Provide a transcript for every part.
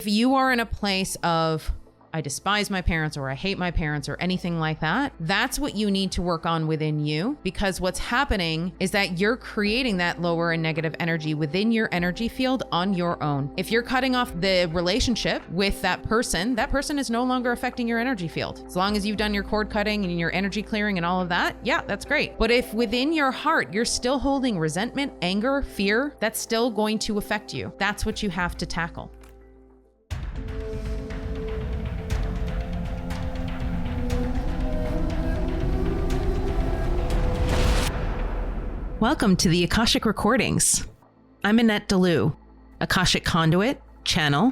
If you are in a place of, I despise my parents or I hate my parents or anything like that, that's what you need to work on within you, because what's happening is that you're creating that lower and negative energy within your energy field on your own. If you're cutting off the relationship with that person is no longer affecting your energy field. As long as you've done your cord cutting and your energy clearing and all of that, yeah, that's great. But if within your heart, you're still holding resentment, anger, fear, that's still going to affect you. That's what you have to tackle. Welcome to the Akashic Recordings. I'm Annette Dalloo, Akashic conduit, channel,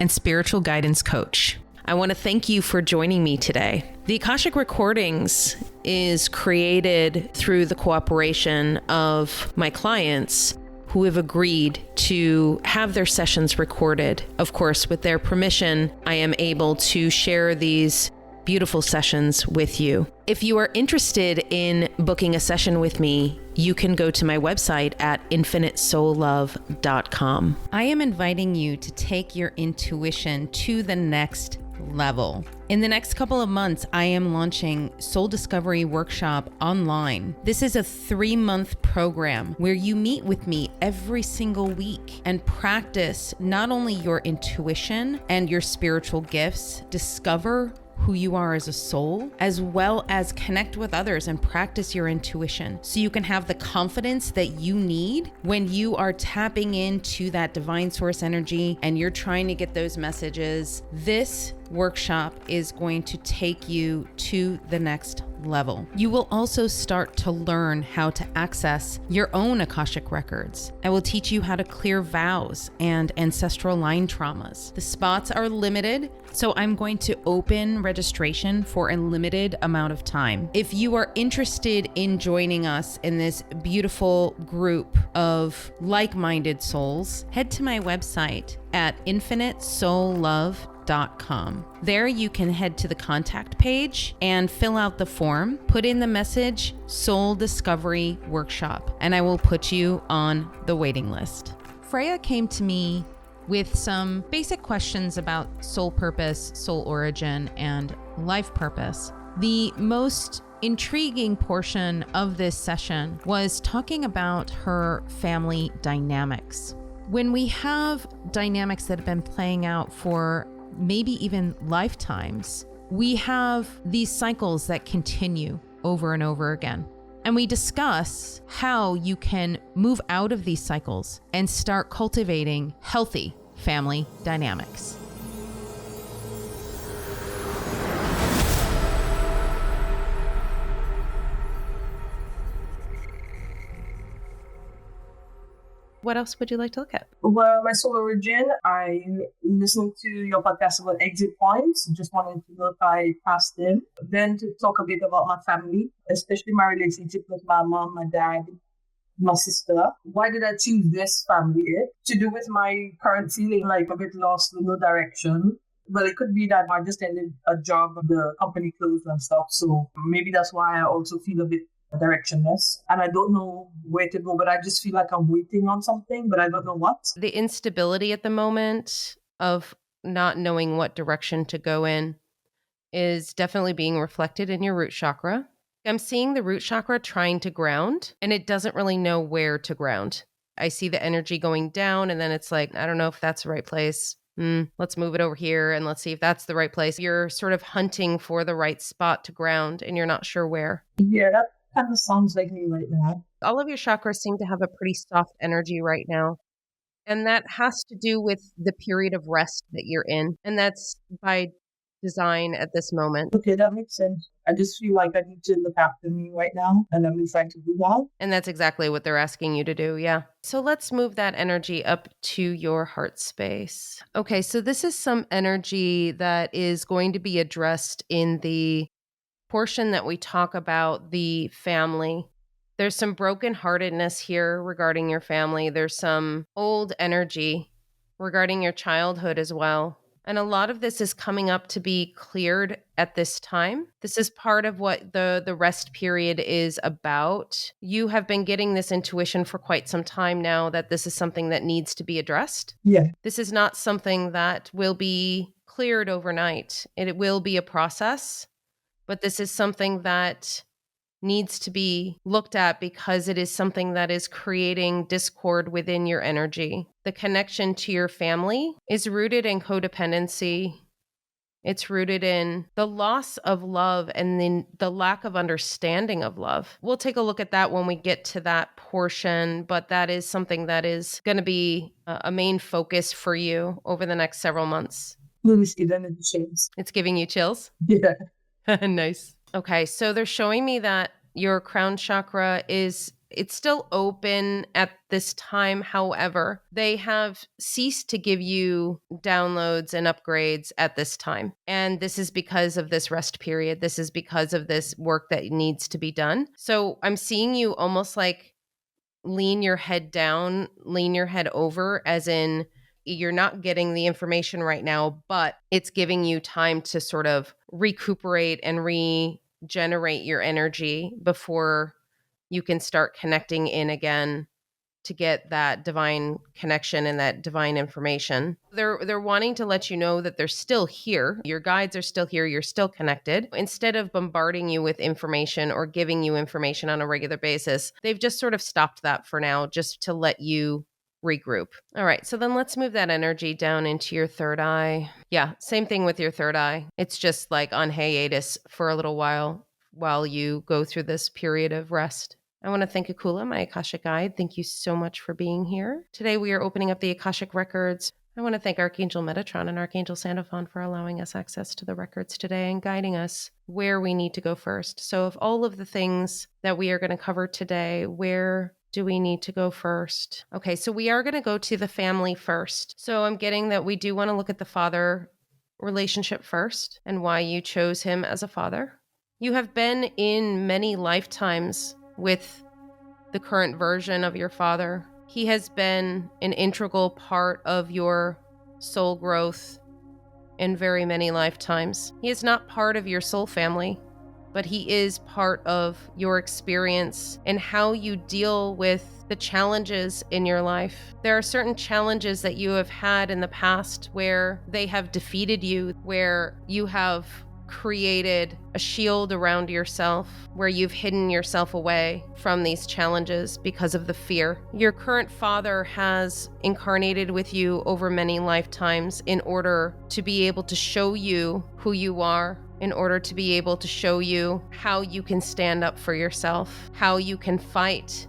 and spiritual guidance coach. I want to thank you for joining me today. The Akashic Recordings is created through the cooperation of my clients who have agreed to have their sessions recorded. Of course, with their permission, I am able to share these beautiful sessions with you. If you are interested in booking a session with me, you can go to my website at infinitesoullove.com. I am inviting you to take your intuition to the next level. In the next couple of months, I am launching Soul Discovery Workshop online. This is a 3-month program where you meet with me every single week and practice not only your intuition and your spiritual gifts, discover who you are as a soul, as well as connect with others and practice your intuition so you can have the confidence that you need when you are tapping into that divine source energy and you're trying to get those messages. This workshop is going to take you to the next level. You will also start to learn how to access your own Akashic records. I will teach you how to clear vows and ancestral line traumas. The spots are limited, so I'm going to open registration for a limited amount of time. If you are interested in joining us in this beautiful group of like-minded souls, head to my website at infinitesoullove.com. There you can head to the contact page and fill out the form, put in the message Soul Discovery Workshop, and I will put you on the waiting list. Freya came to me with some basic questions about soul purpose, soul origin, and life purpose. The most intriguing portion of this session was talking about her family dynamics. When we have dynamics that have been playing out for maybe even lifetimes, we have these cycles that continue over and over again. And we discuss how you can move out of these cycles and start cultivating healthy family dynamics. What else would you like to look at? Well, my soul origin, I listened to your podcast about exit points. Just wanted to know if I passed them. Then to talk a bit about my family, especially my relationship with my mom, my dad, my sister. Why did I choose this family? To do with my current feeling like a bit lost with no direction. But it could be that I just ended a job, the company closed and stuff. So maybe that's why I also feel a bit directionless, and I don't know where to go, but I just feel like I'm waiting on something, but I don't know what. The instability at the moment of not knowing what direction to go in is definitely being reflected in your root chakra. I'm seeing the root chakra trying to ground, and it doesn't really know where to ground. I see the energy going down, and then it's like, I don't know if that's the right place. Let's move it over here, and let's see if that's the right place. You're sort of hunting for the right spot to ground, and you're not sure where. Yeah, that kind of sounds like me right now. All of your chakras seem to have a pretty soft energy right now. And that has to do with the period of rest that you're in. And that's by design at this moment. Okay, that makes sense. I just feel like I need to look after me right now, and I'm trying to do that. And that's exactly what they're asking you to do, yeah. So let's move that energy up to your heart space. Okay, so this is some energy that is going to be addressed in the portion that we talk about the family. There's some brokenheartedness here regarding your family. There's some old energy regarding your childhood as well. And a lot of this is coming up to be cleared at this time. This is part of what the rest period is about. You have been getting this intuition for quite some time now that this is something that needs to be addressed. Yeah. This is not something that will be cleared overnight. It will be a process, but this is something that needs to be looked at because it is something that is creating discord within your energy. The connection to your family is rooted in codependency. It's rooted in the loss of love and then the lack of understanding of love. We'll take a look at that when we get to that portion, but that is something that is going to be a main focus for you over the next several months. It's giving you chills? Yeah. Nice. Okay, so they're showing me that your crown chakra it's still open at this time. However, they have ceased to give you downloads and upgrades at this time. And this is because of this rest period. This is because of this work that needs to be done. So I'm seeing you almost like lean your head down, lean your head over, as in you're not getting the information right now, but it's giving you time to sort of recuperate and regenerate your energy before you can start connecting in again to get that divine connection and that divine information. They're wanting to let you know that they're still here. Your guides are still here. You're still connected. Instead of bombarding you with information or giving you information on a regular basis, they've just sort of stopped that for now, just to let you regroup. All right, so then let's move that energy down into your third eye. Yeah, same thing with your third eye. It's just like on hiatus for a little while you go through this period of rest. I want to thank Akula, my Akashic guide. Thank you so much for being here. Today we are opening up the Akashic records. I want to thank Archangel Metatron and Archangel Sandalphon for allowing us access to the records today and guiding us where we need to go first. So of all of the things that we are going to cover today, where do we need to go first? Okay, so we are going to go to the family first. So I'm getting that we do want to look at the father relationship first and why you chose him as a father. You have been in many lifetimes with the current version of your father. He has been an integral part of your soul growth in very many lifetimes. He is not part of your soul family, but he is part of your experience and how you deal with the challenges in your life. There are certain challenges that you have had in the past where they have defeated you, where you have created a shield around yourself, where you've hidden yourself away from these challenges because of the fear. Your current father has incarnated with you over many lifetimes in order to be able to show you who you are, in order to be able to show you how you can stand up for yourself, how you can fight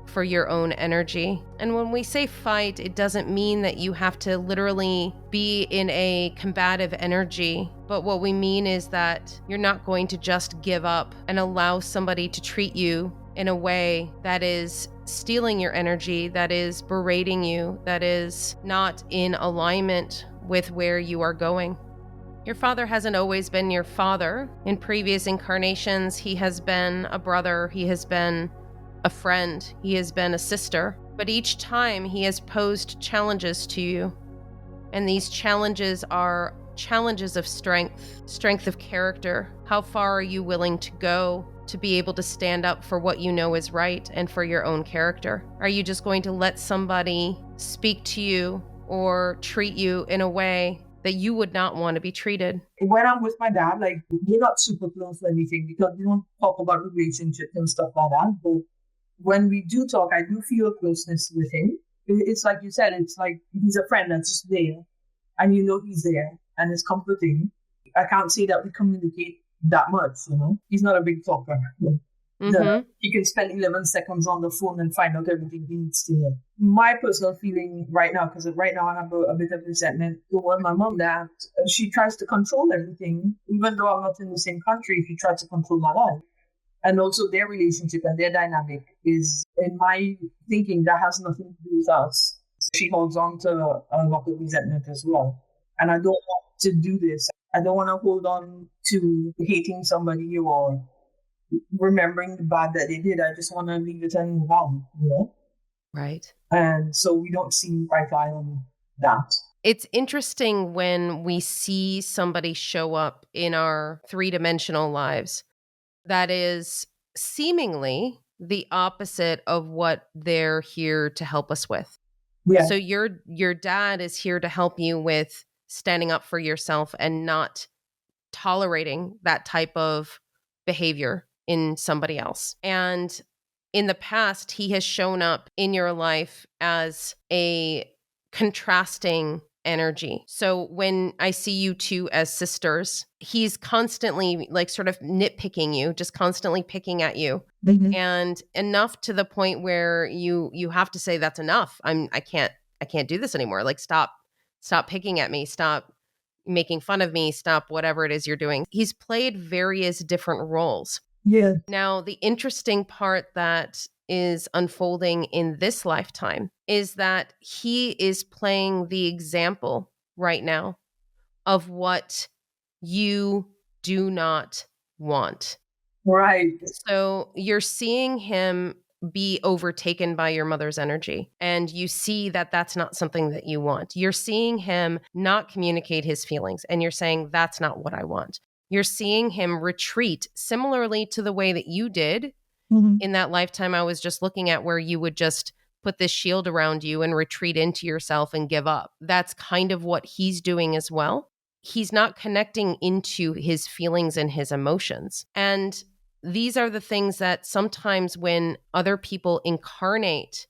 for your own energy. And when we say fight, it doesn't mean that you have to literally be in a combative energy. But what we mean is that you're not going to just give up and allow somebody to treat you in a way that is stealing your energy, that is berating you, that is not in alignment with where you are going. Your father hasn't always been your father. In previous incarnations, he has been a brother, he has been a friend, he has been a sister, but each time he has posed challenges to you. And these challenges are challenges of strength of character. How far are you willing to go to be able to stand up for what you know is right and for your own character? Are you just going to let somebody speak to you or treat you in a way that you would not want to be treated? When I'm with my dad, like, we're not super close or anything because we don't talk about relationships and stuff like that. But when we do talk, I do feel closeness with him. It's like you said, it's like he's a friend that's just there and you know he's there and it's comforting. I can't say that we communicate that much, you know. He's not a big talker. He can spend 11 seconds on the phone and find out everything he needs to know. My personal feeling right now, because right now I have a bit of resentment toward my mom, that she tries to control everything, even though I'm not in the same country. She tries to control my life. And also their relationship and their dynamic is, in my thinking, that has nothing to do with us. She holds on to a lot of resentment as well. And I don't want to do this. I don't want to hold on to hating somebody or remembering the bad that they did. I just want to leave it and move on, you know? Right. And so we don't see eye to eye on that. It's interesting when we see somebody show up in our three-dimensional lives that is seemingly the opposite of what they're here to help us with. Yeah. So your dad is here to help you with standing up for yourself and not tolerating that type of behavior in somebody else. And in the past, he has shown up in your life as a contrasting energy. So when I see you two as sisters, he's constantly like sort of nitpicking you, just constantly picking at you. Mhm. And enough to the point where you have to say that's enough. I can't do this anymore. Like stop picking at me. Stop making fun of me. Stop whatever it is you're doing. He's played various different roles. Yeah. Now, the interesting part that is unfolding in this lifetime is that he is playing the example right now of what you do not want. Right. So you're seeing him be overtaken by your mother's energy, and you see that that's not something that you want. You're seeing him not communicate his feelings, and you're saying, that's not what I want. You're seeing him retreat similarly to the way that you did Mhm. in that lifetime I was just looking at, where you would just put this shield around you and retreat into yourself and give up. That's kind of what he's doing as well. He's not connecting into his feelings and his emotions. And these are the things that sometimes when other people incarnate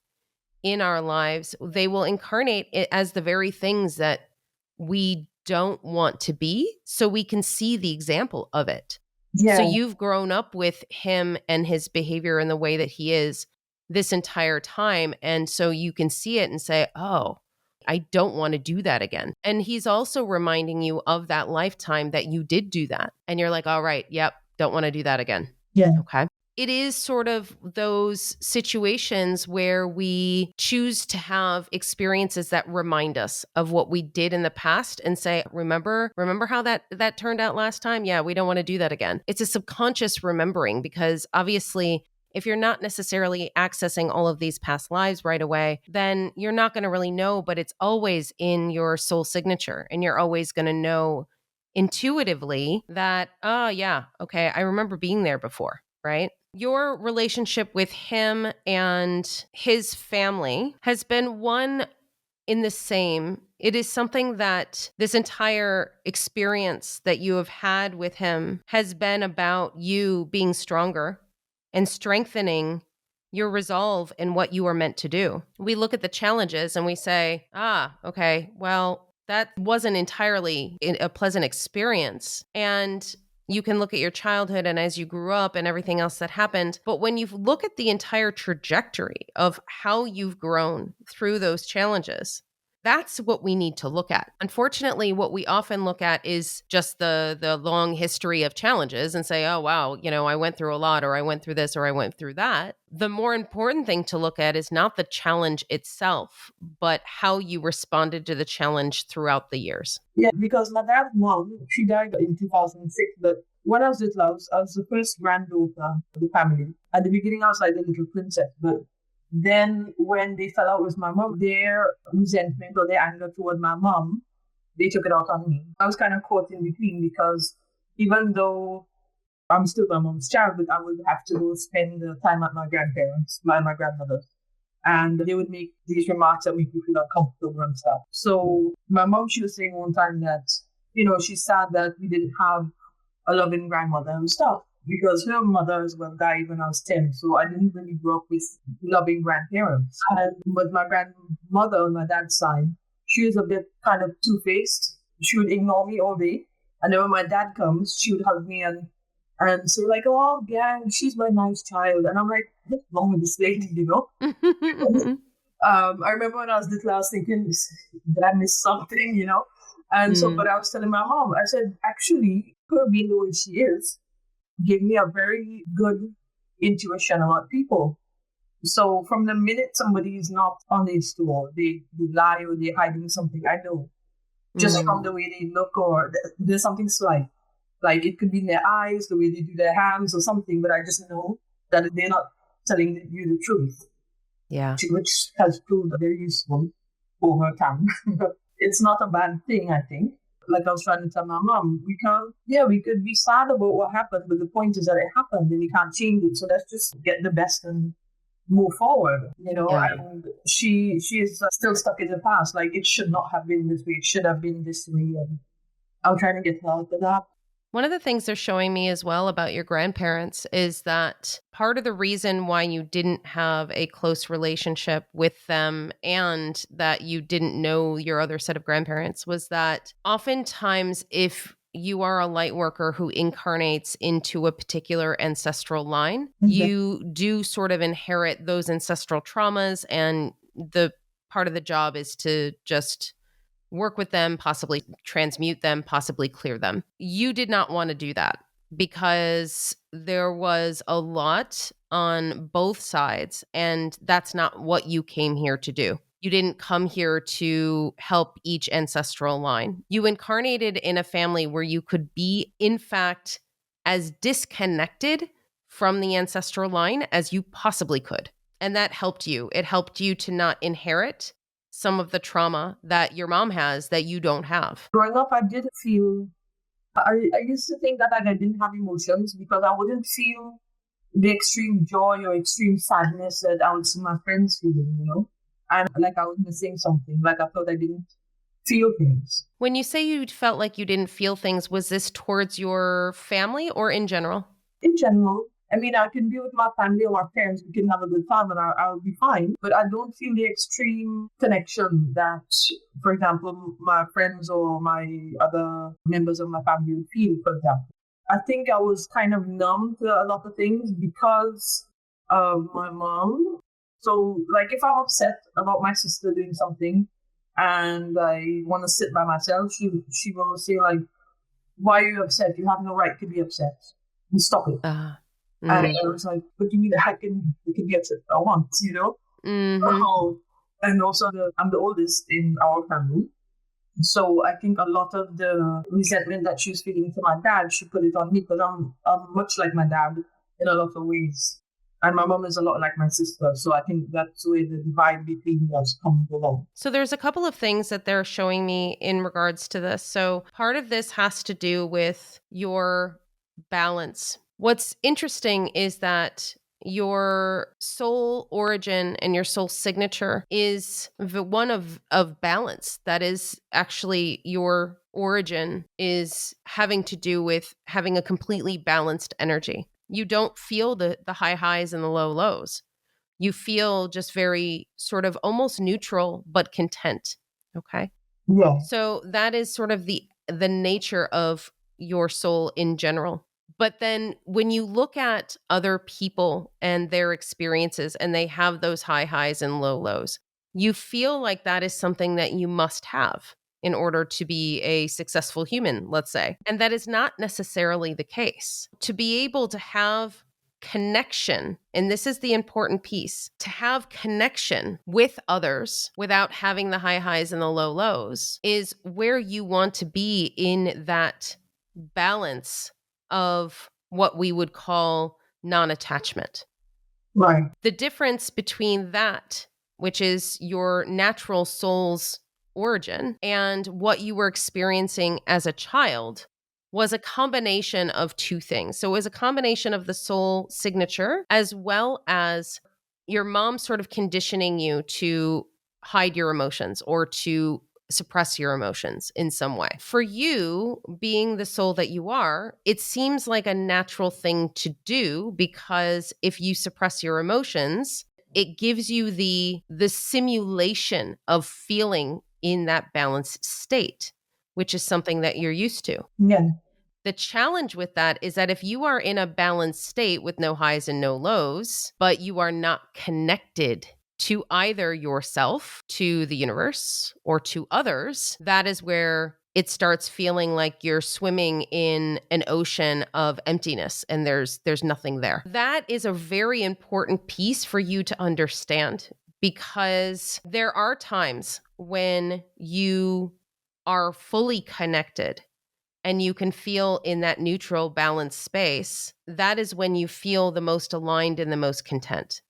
in our lives, they will incarnate it as the very things that we don't want to be, so we can see the example of it. Yeah. So you've grown up with him and his behavior and the way that he is this entire time. And so you can see it and say, oh, I don't want to do that again. And he's also reminding you of that lifetime that you did do that. And you're like, all right, yep, don't want to do that again. Yeah. Okay. It is sort of those situations where we choose to have experiences that remind us of what we did in the past and say, remember how that turned out last time? Yeah, we don't want to do that again. It's a subconscious remembering, because obviously if you're not necessarily accessing all of these past lives right away, then you're not going to really know, but it's always in your soul signature, and you're always going to know intuitively that, oh yeah, okay, I remember being there before, right? Your relationship with him and his family has been one in the same. It is something that this entire experience that you have had with him has been about you being stronger and strengthening your resolve in what you are meant to do. We look at the challenges and we say, okay, well, that wasn't entirely a pleasant experience. And you can look at your childhood and as you grew up and everything else that happened. But when you look at the entire trajectory of how you've grown through those challenges, that's what we need to look at. Unfortunately, what we often look at is just the long history of challenges and say, oh, wow, I went through a lot, or I went through this, or I went through that. The more important thing to look at is not the challenge itself, but how you responded to the challenge throughout the years. Yeah, because my dad's mom, she died in 2006, but when I was little, I was the first granddaughter of the family. At the beginning, I was like the little princess, but then when they fell out with my mom, their resentment or their anger toward my mom, they took it out on me. I was kind of caught in between, because even though I'm still my mom's child, but I would have to go spend the time at my grandparents, my grandmother's. And they would make these remarks that make me feel uncomfortable and stuff. So my mom, she was saying one time that, she's sad that we didn't have a loving grandmother and stuff, because her mother as well died when I was 10. So I didn't really grow up with loving grandparents. But my grandmother on my dad's side, she was a bit kind of two-faced. She would ignore me all day. And then when my dad comes, she would hug me and so like, oh, yeah, she's my nice child. And I'm like, what's wrong with this lady, I remember when I was little, I was thinking, did I miss something, And so, but I was telling my mom, I said, actually, her being the way she is, gave me a very good intuition about people. So from the minute somebody is not on their store, they lie or they're hiding something, I know. Just from the way they look, or there's something slight. Like it could be in their eyes, the way they do their hands or something, but I just know that they're not telling you the truth. Yeah. Which has proved very useful over time. it's not a bad thing, I think. Like I was trying to tell my mom, we could be sad about what happened, but the point is that it happened and you can't change it. So let's just get the best and move forward, Yeah. and she is still stuck in the past. Like, it should not have been this way. It should have been this way. And I'm trying to get her out of that. One of the things they're showing me as well about your grandparents is that part of the reason why you didn't have a close relationship with them and that you didn't know your other set of grandparents was that oftentimes if you are a light worker who incarnates into a particular ancestral line, you do sort of inherit those ancestral traumas, and the part of the job is to just work with them, possibly transmute them, possibly clear them. You did not want to do that because there was a lot on both sides, and that's not what you came here to do. You didn't come here to help each ancestral line. You incarnated in a family where you could be, in fact, as disconnected from the ancestral line as you possibly could. And that helped you. It helped you to not inherit some of the trauma that your mom has that you don't have. Growing up, I did feel, I used to think that I didn't have emotions because I wouldn't feel the extreme joy or extreme sadness that I would see my friends feeling, And like I was missing something, like I thought I didn't feel things. When you say you felt like you didn't feel things, was this towards your family or in general? In general. I mean, I can be with my family or my parents, we can have a good time and I'll be fine. But I don't feel the extreme connection that, for example, my friends or my other members of my family would feel, for example. I think I was kind of numb to a lot of things because of my mom. So, like, if I'm upset about my sister doing something and I want to sit by myself, she will say, like, why are you upset? You have no right to be upset. And stop it. And I was like, what do you mean I can be upset if I want, And also, I'm the oldest in our family. So I think a lot of the resentment that she was feeling to my dad, she put it on me because I'm much like my dad in a lot of ways. And my mom is a lot like my sister. So I think that's where the divide between us comes along. So there's a couple of things that they're showing me in regards to this. So part of this has to do with your balance. What's interesting is that your soul origin and your soul signature is the one of balance. That is actually your origin is having to do with having a completely balanced energy. You don't feel the high highs and the low lows. You feel just very sort of almost neutral, but content. Okay. Yeah. So that is sort of the nature of your soul in general. But then when you look at other people and their experiences and they have those high highs and low lows, you feel like that is something that you must have in order to be a successful human, let's say. And that is not necessarily the case. To be able to have connection, and this is the important piece, to have connection with others without having the high highs and the low lows is where you want to be in that balance of what we would call non-attachment. Right. The difference between that, which is your natural soul's origin, and what you were experiencing as a child was a combination of two things. So it was a combination of the soul signature as well as your mom sort of conditioning you to hide your emotions or to suppress your emotions in some way. For you, being the soul that you are, it seems like a natural thing to do because if you suppress your emotions, it gives you the simulation of feeling in that balanced state, which is something that you're used to. Yeah. The challenge with that is that if you are in a balanced state with no highs and no lows, but you are not connected to either yourself, to the universe, or to others, that is where it starts feeling like you're swimming in an ocean of emptiness and there's nothing there. That is a very important piece for you to understand because there are times when you are fully connected and you can feel in that neutral, balanced space. That is when you feel the most aligned and the most content.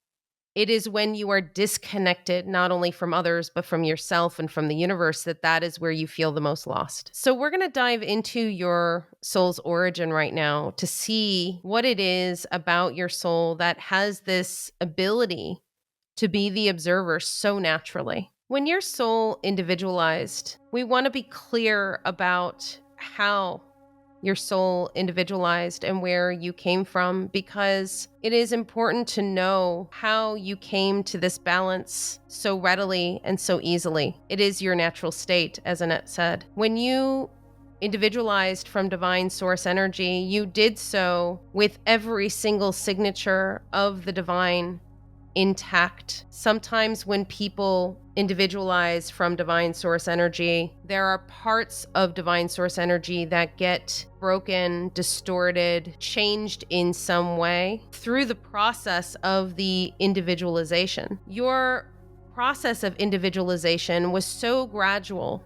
It is when you are disconnected, not only from others, but from yourself and from the universe, that is where you feel the most lost. So we're going to dive into your soul's origin right now to see what it is about your soul that has this ability to be the observer so naturally. When your soul individualized, we want to be clear about how your soul individualized and where you came from, because it is important to know how you came to this balance so readily and so easily. It is your natural state, as Annette said. When you individualized from divine source energy, you did so with every single signature of the divine intact. Sometimes when people individualize from divine source energy, there are parts of divine source energy that get broken, distorted, changed in some way through the process of the individualization. Your process of individualization was so gradual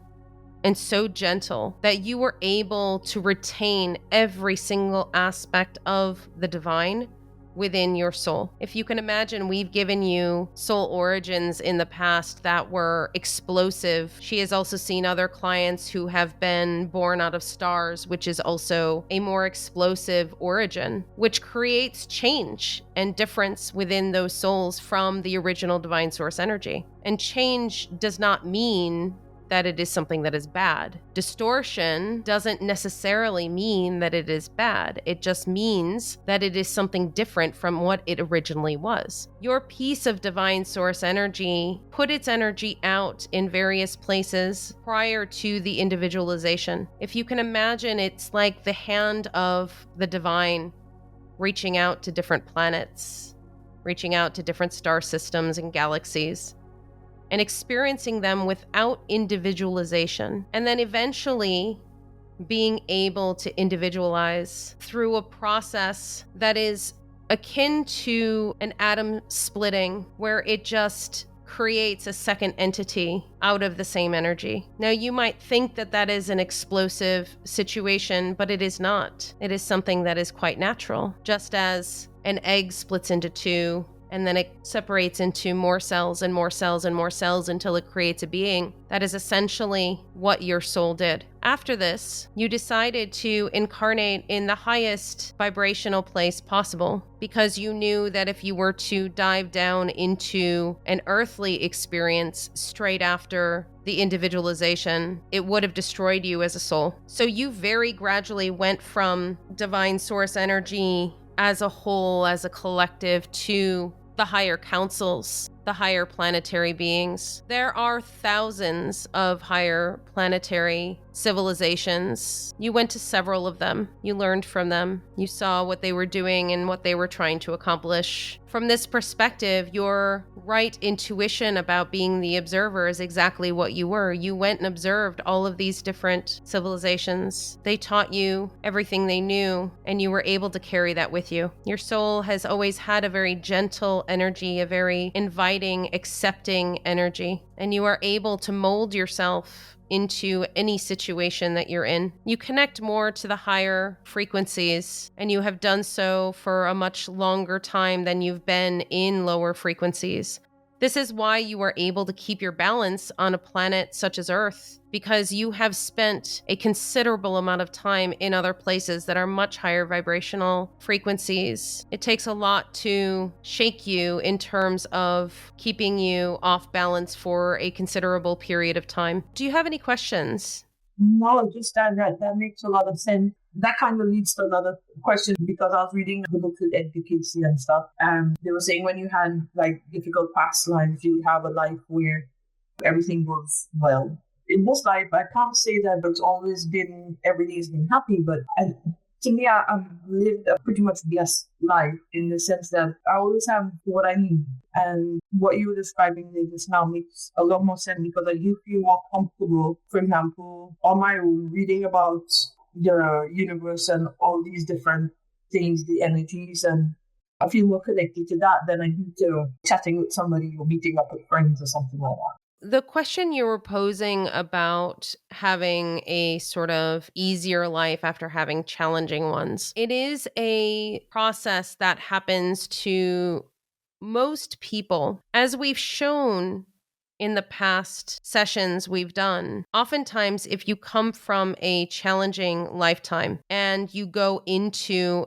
and so gentle that you were able to retain every single aspect of the divine within your soul. If you can imagine, we've given you soul origins in the past that were explosive. She has also seen other clients who have been born out of stars, which is also a more explosive origin, which creates change and difference within those souls from the original divine source energy. And change does not mean that it is something that is bad. Distortion doesn't necessarily mean that it is bad. It just means that it is something different from what it originally was. Your piece of divine source energy put its energy out in various places prior to the individualization. If you can imagine, it's like the hand of the divine reaching out to different planets, reaching out to different star systems and galaxies, and experiencing them without individualization, and then eventually being able to individualize through a process that is akin to an atom splitting, where it just creates a second entity out of the same energy. Now, you might think that that is an explosive situation, but it is not. It is something that is quite natural. Just as an egg splits into two, and then it separates into more cells and more cells and more cells until it creates a being. That is essentially what your soul did. After this, you decided to incarnate in the highest vibrational place possible, because you knew that if you were to dive down into an earthly experience straight after the individualization, it would have destroyed you as a soul. So you very gradually went from divine source energy as a whole, as a collective, to the higher councils, the higher planetary beings. There are thousands of higher planetary civilizations. You went to several of them. You learned from them. You saw what they were doing and what they were trying to accomplish. From this perspective, your right intuition about being the observer is exactly what you were. You went and observed all of these different civilizations. They taught you everything they knew, and you were able to carry that with you. Your soul has always had a very gentle energy, a very inviting, accepting energy, and you are able to mold yourself into any situation that you're in. You connect more to the higher frequencies, and you have done so for a much longer time than you've been in lower frequencies. This is why you are able to keep your balance on a planet such as Earth, because you have spent a considerable amount of time in other places that are much higher vibrational frequencies. It takes a lot to shake you in terms of keeping you off balance for a considerable period of time. Do you have any questions? No, just that makes a lot of sense. That kind of leads to another question, because I was reading the book with advocacy and stuff. They were saying when you had like difficult past lives, you would have a life where everything goes well. In most life, I can't say that it's always been, every day has been happy, but to me, I've lived a pretty much blessed life in the sense that I always have what I need. And what you were describing just now makes a lot more sense, because I do feel more comfortable, for example, on my own, reading about the universe and all these different things, the energies, and I feel more connected to that than I do to chatting with somebody or meeting up with friends or something like that. The question you were posing about having a sort of easier life after having challenging ones, it is a process that happens to most people, as we've shown in the past sessions we've done, oftentimes if you come from a challenging lifetime and you go into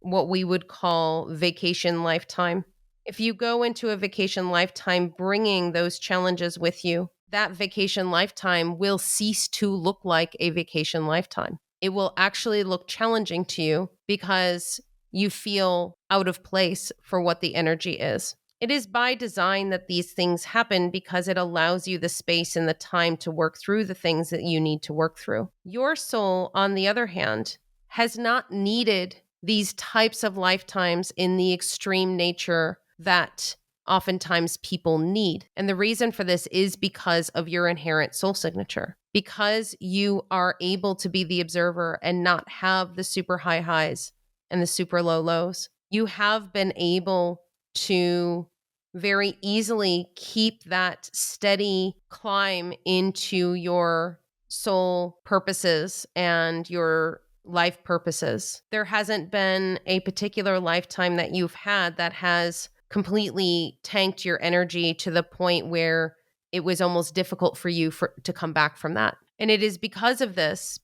what we would call vacation lifetime, if you go into a vacation lifetime bringing those challenges with you, that vacation lifetime will cease to look like a vacation lifetime. It will actually look challenging to you because you feel out of place for what the energy is. It is by design that these things happen because it allows you the space and the time to work through the things that you need to work through. Your soul, on the other hand, has not needed these types of lifetimes in the extreme nature that oftentimes people need. And the reason for this is because of your inherent soul signature. Because you are able to be the observer and not have the super high highs and the super low lows, you have been able to very easily keep that steady climb into your soul purposes and your life purposes. There hasn't been a particular lifetime that you've had that has completely tanked your energy to the point where it was almost difficult for you to come back from that. And it is because of this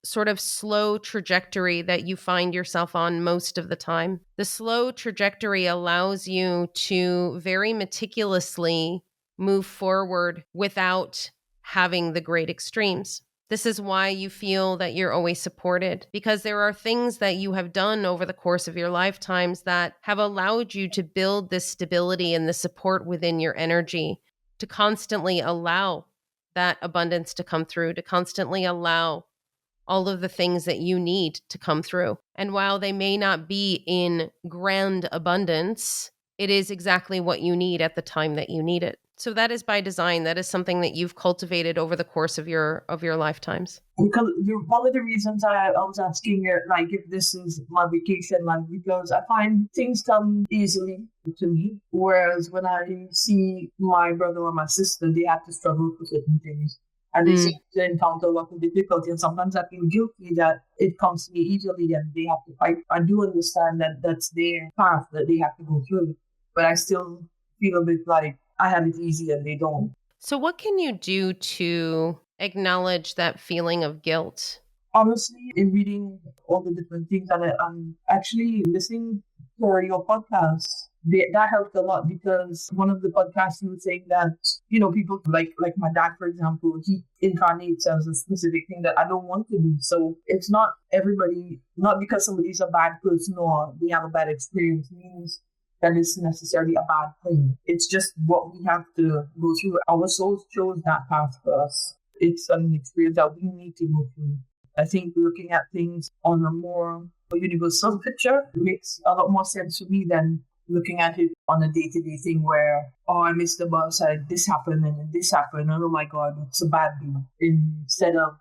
sort of slow trajectory that you find yourself on most of the time. The slow trajectory allows you to very meticulously move forward without having the great extremes. This is why you feel that you're always supported, because there are things that you have done over the course of your lifetimes that have allowed you to build this stability and the support within your energy to constantly allow that abundance to come through, to constantly allow all of the things that you need to come through. And while they may not be in grand abundance, it is exactly what you need at the time that you need it. So that is by design. That is something that you've cultivated over the course of your lifetimes. Because one of the reasons I was asking, like, if this is my vacation, like, because I find things come easily to me, whereas when I see my brother or my sister, they have to struggle for certain things. And they seem to encounter a lot of difficulty. And sometimes I feel guilty that it comes to me easily and they have to fight. I do understand that that's their path that they have to go through. But I still feel a bit like I have it easy and they don't. So what can you do to acknowledge that feeling of guilt? Honestly, in reading all the different things and I'm actually listening to your podcast, that helped a lot, because one of the podcasts was saying that, people like my dad, for example, he incarnates as a specific thing that I don't want to do. So it's not everybody, not because somebody's a bad person or they have a bad experience means that it's necessarily a bad thing. It's just what we have to go through. Our souls chose that path for us. It's an experience that we need to go through. I think looking at things on a more universal picture makes a lot more sense for me than looking at it on a day-to-day thing where, I missed the bus, this happened and then this happened, and oh my God, it's a bad deal. Instead of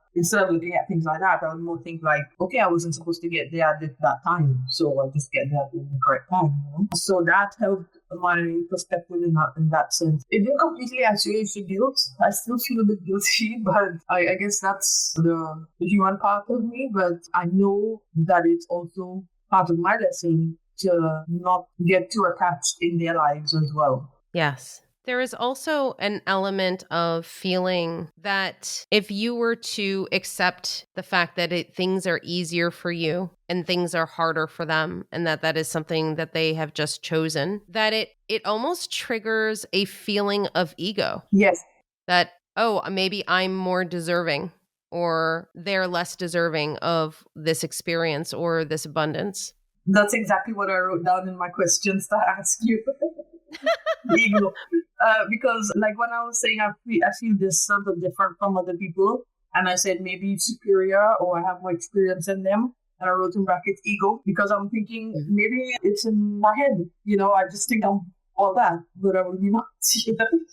looking at things like that, I would more think like, okay, I wasn't supposed to get there at that time, so I'll just get there at the correct time. So that helped my perspective in that sense. It didn't completely assuage the guilt. I still feel a bit guilty, but I guess that's the human part of me. But I know that it's also part of my lesson to not get too attached in their lives as well. Yes. There is also an element of feeling that if you were to accept the fact that things are easier for you and things are harder for them, and that is something that they have just chosen, that it almost triggers a feeling of ego. Yes. That, maybe I'm more deserving, or they're less deserving of this experience or this abundance. That's exactly what I wrote down in my questions to ask you. Ego. Because like when I was saying I feel this something different from other people, and I said maybe superior or I have more experience than them, and I wrote in brackets ego, because I'm thinking maybe it's in my head, I just think I'm all that, but I will not.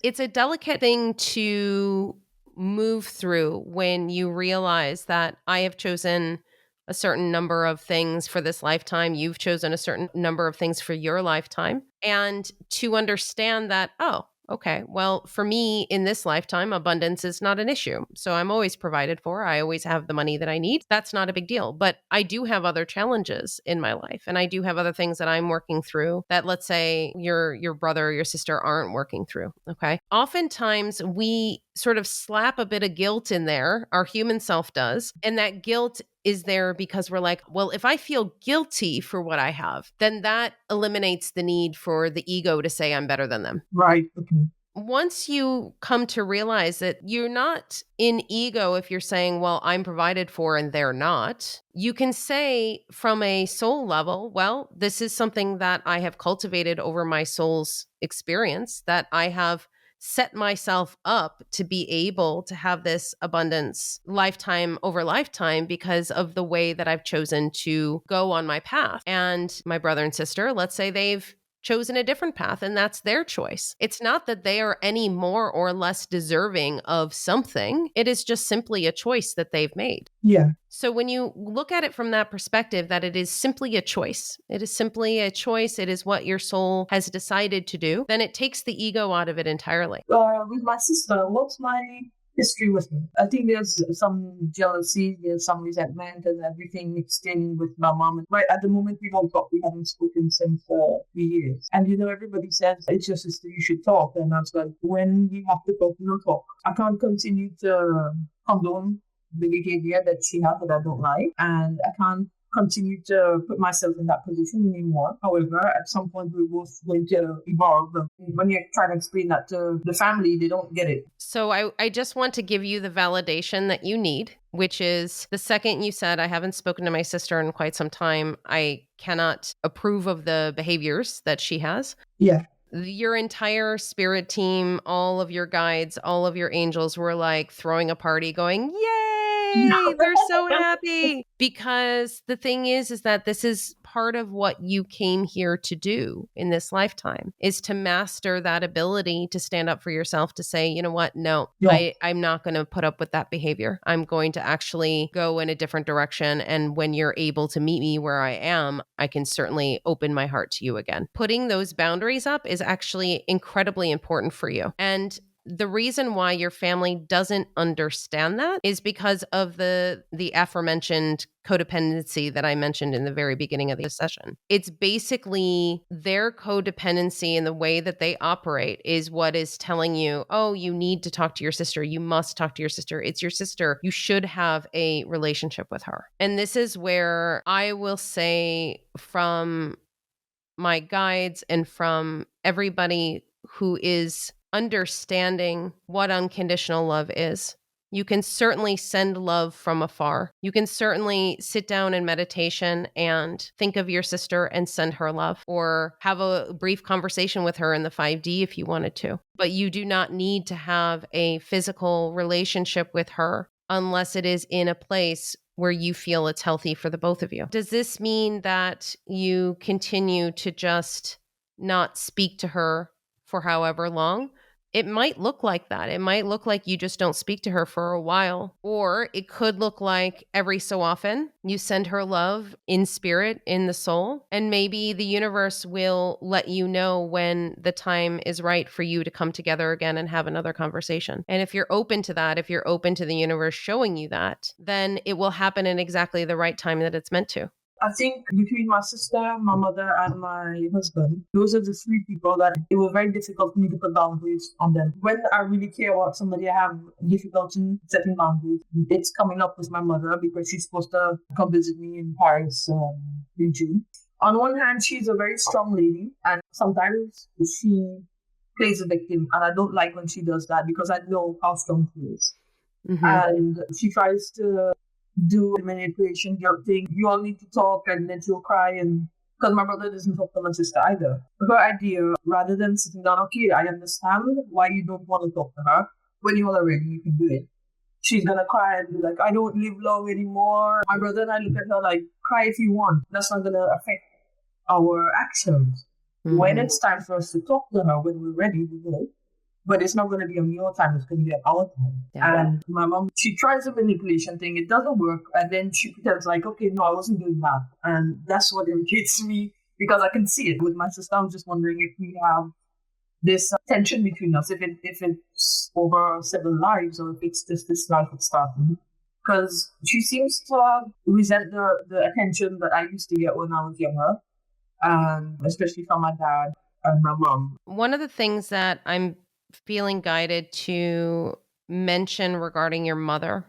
It's a delicate thing to move through when you realize that I have chosen a certain number of things for this lifetime. You've chosen a certain number of things for your lifetime. And to understand that, Okay, well, for me in this lifetime, abundance is not an issue. So I'm always provided for. I always have the money that I need. That's not a big deal. But I do have other challenges in my life. And I do have other things that I'm working through that, let's say, your brother or your sister aren't working through. Okay. Oftentimes we sort of slap a bit of guilt in there. Our human self does. And that guilt is there because we're like, well, if I feel guilty for what I have, then that eliminates the need for the ego to say I'm better than them. Right. Okay. Once you come to realize that you're not in ego if you're saying, well, I'm provided for and they're not, you can say from a soul level, well, this is something that I have cultivated over my soul's experience, that I have set myself up to be able to have this abundance lifetime over lifetime because of the way that I've chosen to go on my path. And my brother and sister, let's say they've chosen a different path and that's their choice. It's not that they are any more or less deserving of something. It is just simply a choice that they've made. Yeah. So when you look at it from that perspective, that it is simply a choice, it is simply a choice, it is what your soul has decided to do, then it takes the ego out of it entirely. With my sister, what's my history with her? I think there's some jealousy, there's some resentment and everything mixed in with my mom. Right at the moment, we don't talk. We haven't spoken since 3 years. And everybody says, it's your sister, you should talk. And I was like, when you have to talk, you'll talk. I can't continue to condone the behavior that she has that I don't like. And I can't continue to put myself in that position anymore. However, at some point we're both going to evolve. When you're trying to explain that to the family, they don't get it. So I just want to give you the validation that you need, which is the second you said, I haven't spoken to my sister in quite some time. I cannot approve of the behaviors that she has. Yeah. Your entire spirit team, all of your guides, all of your angels were like throwing a party going, yay, they're so happy. Because the thing is that this is part of what you came here to do in this lifetime, is to master that ability to stand up for yourself, to say, you know what, no, Yeah. I'm not going to put up with that behavior. I'm going to actually go in a different direction. And when you're able to meet me where I am, I can certainly open my heart to you again. Putting those boundaries up is actually incredibly important for you. And the reason why your family doesn't understand that is because of the aforementioned codependency that I mentioned in the very beginning of the session. It's basically their codependency and the way that they operate is what is telling you, oh, you need to talk to your sister. You must talk to your sister. It's your sister. You should have a relationship with her. And this is where I will say, from my guides and from everybody who is understanding what unconditional love is, you can certainly send love from afar. You can certainly sit down in meditation and think of your sister and send her love, or have a brief conversation with her in the 5D if you wanted to. But you do not need to have a physical relationship with her unless it is in a place where you feel it's healthy for the both of you. Does this mean that you continue to just not speak to her for however long? It might look like that. It might look like you just don't speak to her for a while. Or it could look like every so often you send her love in spirit, in the soul. And maybe the universe will let you know when the time is right for you to come together again and have another conversation. And if you're open to that, if you're open to the universe showing you that, then it will happen in exactly the right time that it's meant to. I think between my sister, my mother, and my husband, those are the 3 people that it was very difficult for me to put boundaries on them. When I really care about somebody, I have difficulty setting boundaries. It's coming up with my mother because she's supposed to come visit me in Paris in June. On one hand, she's a very strong lady, and sometimes she plays a victim, and I don't like when she does that because I know how strong she is. Mm-hmm. And she tries to do the manipulation guilt thing. You all need to talk, and then she'll cry. And because my brother doesn't talk to my sister either. Her idea, rather than sitting down, okay, I understand why you don't want to talk to her. When you're ready, you can do it. She's gonna cry and be like, I don't live long anymore. My brother and I look at her like, cry if you want. That's not gonna affect our actions. Mm-hmm. When it's time for us to talk to her, when we're ready, we will. But it's not going to be on your time. It's going to be on our time. Yeah. And my mom, she tries the manipulation thing. It doesn't work. And then she pretends like, okay, no, I wasn't doing that. And that's what irritates me because I can see it. With my sister, I'm just wondering if we have this tension between us, if it's over several lives or if it's just this life it's starting. Because she seems to resent the attention that I used to get when I was younger, especially from my dad and my mom. One of the things that I'm feeling guided to mention regarding your mother,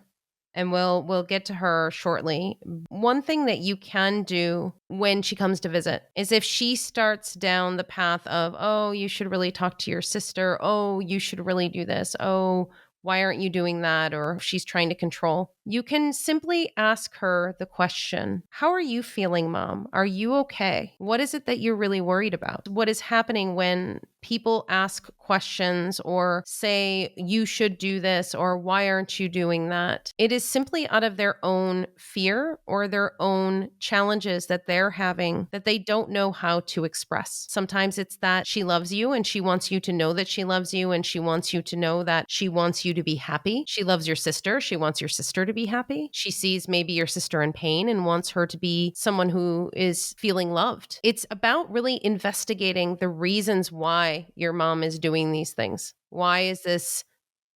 and we'll get to her shortly. One thing that you can do when she comes to visit is if she starts down the path of, oh, you should really talk to your sister. Oh, you should really do this. Oh, why aren't you doing that? Or if she's trying to control. You can simply ask her the question, how are you feeling, Mom? Are you okay? What is it that you're really worried about? What is happening when people ask questions or say, you should do this, or why aren't you doing that? It is simply out of their own fear or their own challenges that they're having that they don't know how to express. Sometimes it's that she loves you and she wants you to know that she loves you, and she wants you to know that she wants you to be happy. She loves your sister. She wants your sister to be happy. She sees maybe your sister in pain and wants her to be someone who is feeling loved. It's about really investigating the reasons why your mom is doing these things. Why is this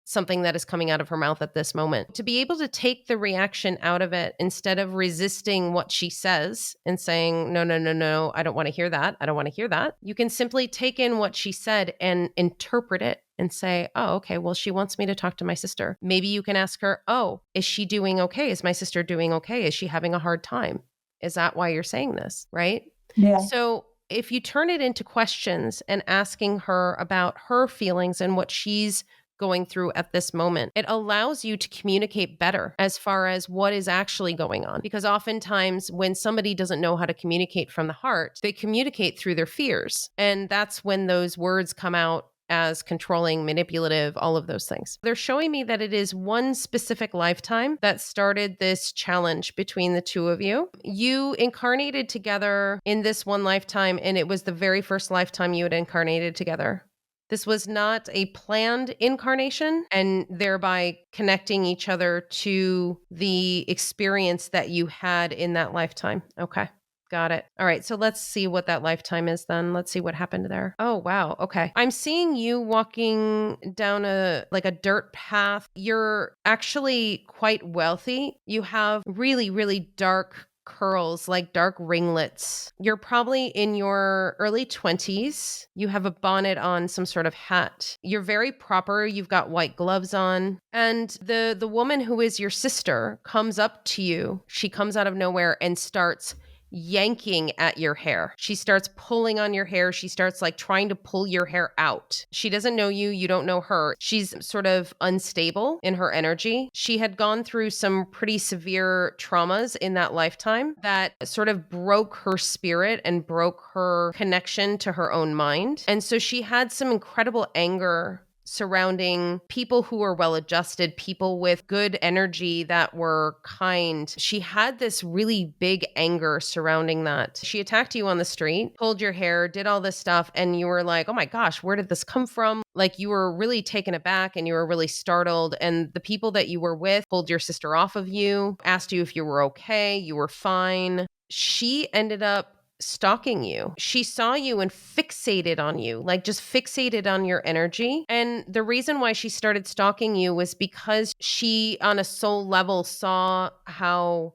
something that is coming out of her mouth at this moment? To be able to take the reaction out of it instead of resisting what she says and saying, no, no, no, no, I don't want to hear that. I don't want to hear that. You can simply take in what she said and interpret it and say, oh, okay, well, she wants me to talk to my sister. Maybe you can ask her, oh, is she doing okay? Is my sister doing okay? Is she having a hard time? Is that why you're saying this? Right? Yeah. So if you turn it into questions and asking her about her feelings and what she's going through at this moment, it allows you to communicate better as far as what is actually going on. Because oftentimes when somebody doesn't know how to communicate from the heart, they communicate through their fears. And that's when those words come out as controlling, manipulative, all of those things. They're showing me that it is one specific lifetime that started this challenge between the two of you. You incarnated together in this one lifetime, and it was the very first lifetime you had incarnated together. This was not a planned incarnation, and thereby connecting each other to the experience that you had in that lifetime. Okay. Got it. All right. So let's see what that lifetime is then. Let's see what happened there. Oh, wow. Okay. I'm seeing you walking down a dirt path. You're actually quite wealthy. You have really, really dark curls, like dark ringlets. You're probably in your early 20s. You have a bonnet on, some sort of hat. You're very proper. You've got white gloves on. And the woman who is your sister comes up to you. She comes out of nowhere and starts yanking at your hair. She starts pulling on your hair. She starts like trying to pull your hair out. She doesn't know you. You don't know her. She's sort of unstable in her energy. She had gone through some pretty severe traumas in that lifetime that sort of broke her spirit and broke her connection to her own mind. And so she had some incredible anger surrounding people who were well-adjusted, people with good energy that were kind. She had this really big anger surrounding that. She attacked you on the street, pulled your hair, did all this stuff, and you were like, oh my gosh, where did this come from? Like you were really taken aback and you were really startled. And the people that you were with pulled your sister off of you, asked you if you were okay, you were fine. She ended up stalking you. She saw you and fixated on you, like just fixated on your energy. And the reason why she started stalking you was because she, on a soul level, saw how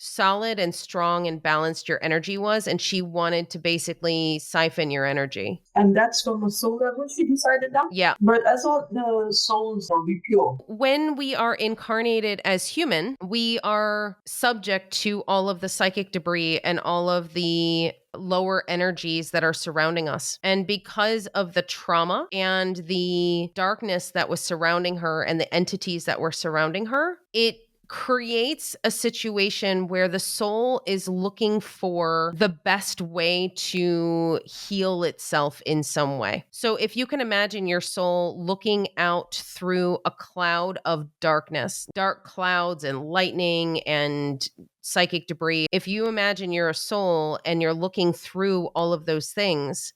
solid and strong and balanced your energy was, and she wanted to basically siphon your energy. And that's from a soul level she decided that? Yeah. But I thought the souls will be pure. When we are incarnated as human, we are subject to all of the psychic debris and all of the lower energies that are surrounding us. And because of the trauma and the darkness that was surrounding her and the entities that were surrounding her, it creates a situation where the soul is looking for the best way to heal itself in some way. So if you can imagine your soul looking out through a cloud of darkness, dark clouds and lightning and psychic debris, if you imagine you're a soul and you're looking through all of those things,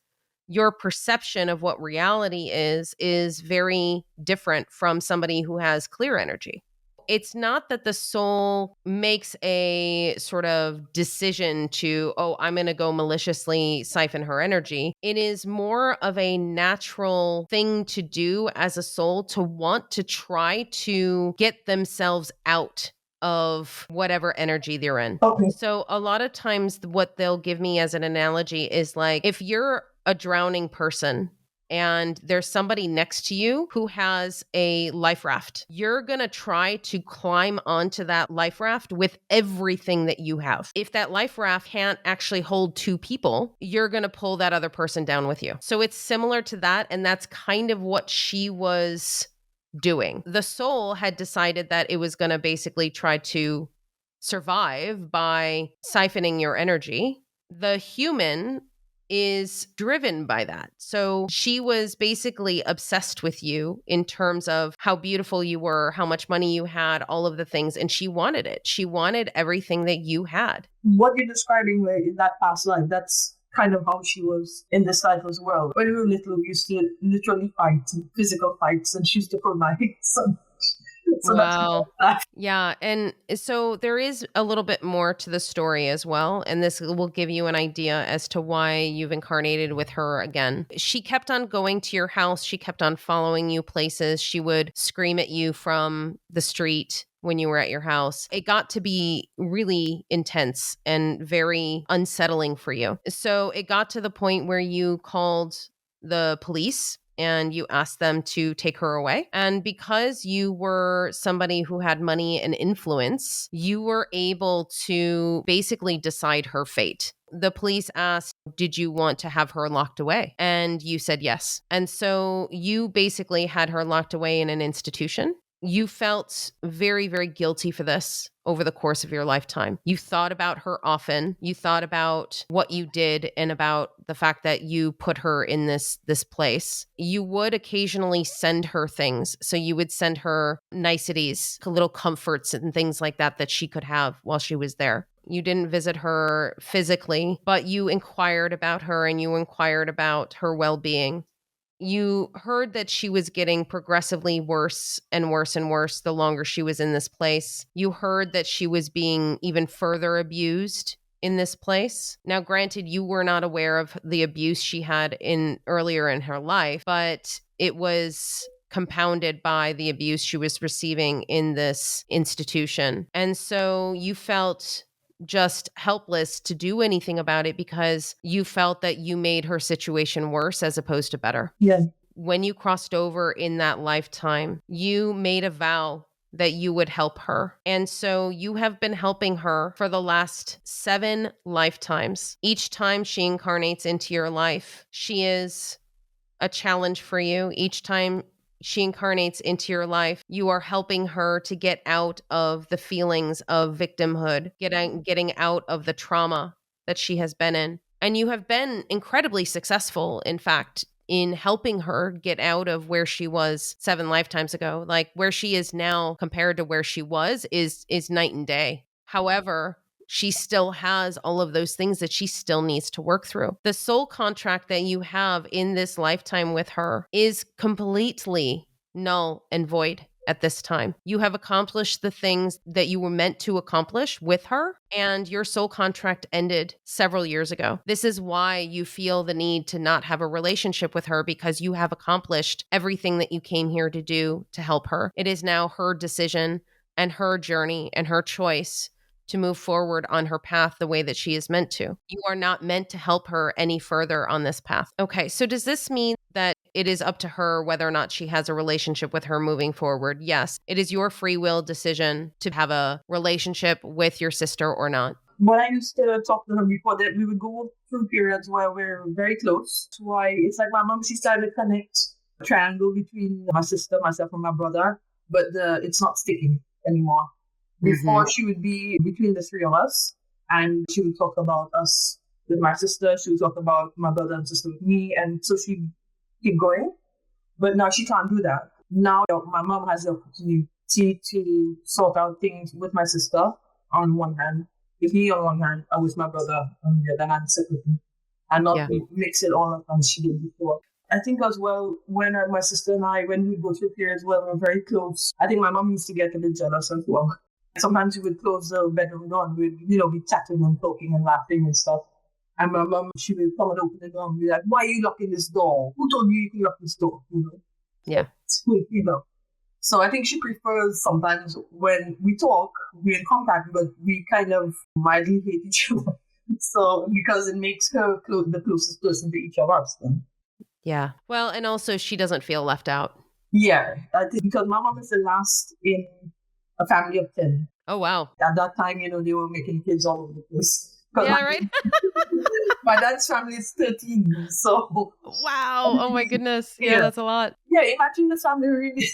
your perception of what reality is very different from somebody who has clear energy. It's not that the soul makes a sort of decision to, oh, I'm going to go maliciously siphon her energy. It is more of a natural thing to do as a soul, to want to try to get themselves out of whatever energy they're in. Okay. So a lot of times what they'll give me as an analogy is like, if you're a drowning person and there's somebody next to you who has a life raft, you're going to try to climb onto that life raft with everything that you have. If that life raft can't actually hold two people, you're going to pull that other person down with you. So it's similar to that. And that's kind of what she was doing. The soul had decided that it was going to basically try to survive by siphoning your energy. The human is driven by that. So she was basically obsessed with you in terms of how beautiful you were, how much money you had, all of the things. And she wanted it. She wanted everything that you had. What you're describing in that past life, that's kind of how she was in this life as well. When we were little, we used to literally fight, physical fights, and she used to provide. So Wow. that's Yeah. And so there is a little bit more to the story as well. And this will give you an idea as to why you've incarnated with her again. She kept on going to your house. She kept on following you places. She would scream at you from the street when you were at your house. It got to be really intense and very unsettling for you. So it got to the point where you called the police and you asked them to take her away. And because you were somebody who had money and influence, you were able to basically decide her fate. The police asked, did you want to have her locked away? And you said yes. And so you basically had her locked away in an institution. You felt very, very guilty for this over the course of your lifetime. You thought about her often. You thought about what you did and about the fact that you put her in this place. You would occasionally send her things. So you would send her niceties, little comforts and things like that she could have while she was there. You didn't visit her physically, but you inquired about her and you inquired about her well-being. You heard that she was getting progressively worse and worse and worse the longer she was in this place. You heard that she was being even further abused in this place. Now, granted, you were not aware of the abuse she had earlier in her life, but it was compounded by the abuse she was receiving in this institution. And so you felt just helpless to do anything about it because you felt that you made her situation worse as opposed to better. Yeah. When you crossed over in that lifetime, you made a vow that you would help her. And so you have been helping her for the last 7 lifetimes. Each time she incarnates into your life, she is a challenge for you. Each time she incarnates into your life, you are helping her to get out of the feelings of victimhood, getting out of the trauma that she has been in. And you have been incredibly successful, in fact, in helping her get out of where she was 7 lifetimes ago. Like where she is now compared to where she was is night and day. However, she still has all of those things that she still needs to work through. The soul contract that you have in this lifetime with her is completely null and void at this time. You have accomplished the things that you were meant to accomplish with her, and your soul contract ended several years ago. This is why you feel the need to not have a relationship with her, because you have accomplished everything that you came here to do to help her. It is now her decision and her journey and her choice to move forward on her path the way that she is meant to. You are not meant to help her any further on this path. Okay, so does this mean that it is up to her whether or not she has a relationship with her moving forward? Yes, it is your free will decision to have a relationship with your sister or not. When I used to talk to her before, that we would go through periods where we're very close. So it's like my mom, she started to connect a triangle between my sister, myself, and my brother, but it's not sticking anymore. Before, she would be between the 3 of us, and she would talk about us with my sister. She would talk about my brother and sister with me, and so she'd keep going. But now she can't do that. Now my mom has the opportunity to sort out things with my sister on one hand, with me on one hand, and with my brother on the other hand separately, and not mix it all up as she did before. I think as well, when my sister and I, when we go through periods where we're very close, I think my mom used to get a bit jealous as well. Sometimes we would close the bedroom door and we'd, be chatting and talking and laughing and stuff. And my mom, she would come and open the door and be like, why are you locking this door? Who told you can lock this door? Yeah. So I think she prefers sometimes when we talk, we're in contact, but we kind of mildly hate each other. So because it makes her the closest person to each of us. Then. Yeah. Well, and also she doesn't feel left out. Yeah. I think because my mom is the last in a family of 10. Oh, wow. At that time, they were making kids all over the place. Yeah, right? My dad's family is 13, so... Wow. Oh, my goodness. Yeah, that's a lot. Yeah, imagine the family reunions.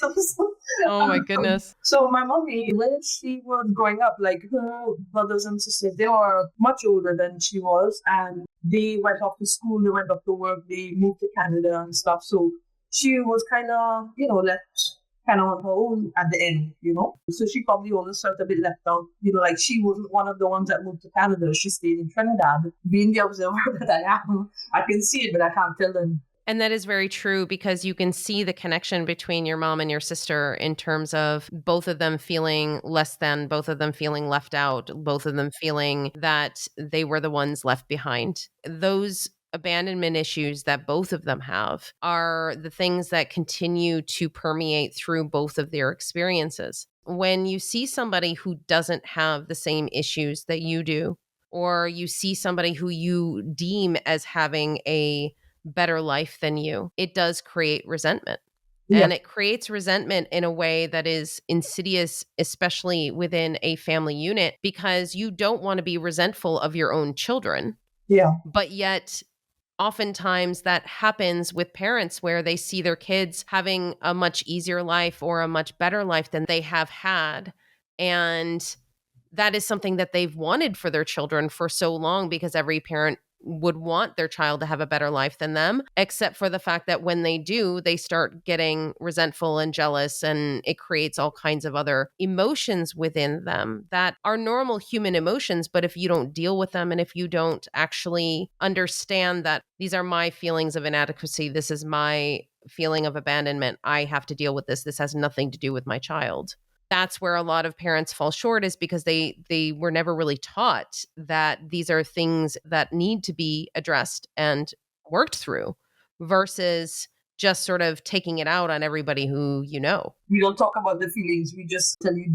Oh, my goodness. So my mommy, when she was growing up, like her brothers and sisters, they were much older than she was, and they went off to school, they went off to work, they moved to Canada and stuff. So she was kind of, left kind of on her own at the end, So she probably always felt a bit left out. Like she wasn't one of the ones that moved to Canada. She stayed in Trinidad. Being the observer that I am, I can see it, but I can't tell them. And that is very true because you can see the connection between your mom and your sister in terms of both of them feeling less than, both of them feeling left out, both of them feeling that they were the ones left behind. Those abandonment issues that both of them have are the things that continue to permeate through both of their experiences. When you see somebody who doesn't have the same issues that you do, or you see somebody who you deem as having a better life than you, it does create resentment. Yeah. And it creates resentment in a way that is insidious, especially within a family unit, because you don't want to be resentful of your own children. Yeah. But yet, oftentimes that happens with parents where they see their kids having a much easier life or a much better life than they have had. And that is something that they've wanted for their children for so long because every parent would want their child to have a better life than them, except for the fact that when they do, they start getting resentful and jealous, and it creates all kinds of other emotions within them that are normal human emotions. But if you don't deal with them and if you don't actually understand that these are my feelings of inadequacy, this is my feeling of abandonment, I have to deal with this. This has nothing to do with my child. That's where a lot of parents fall short, is because they were never really taught that these are things that need to be addressed and worked through versus just sort of taking it out on everybody who you know. We don't talk about the feelings. We just tell you,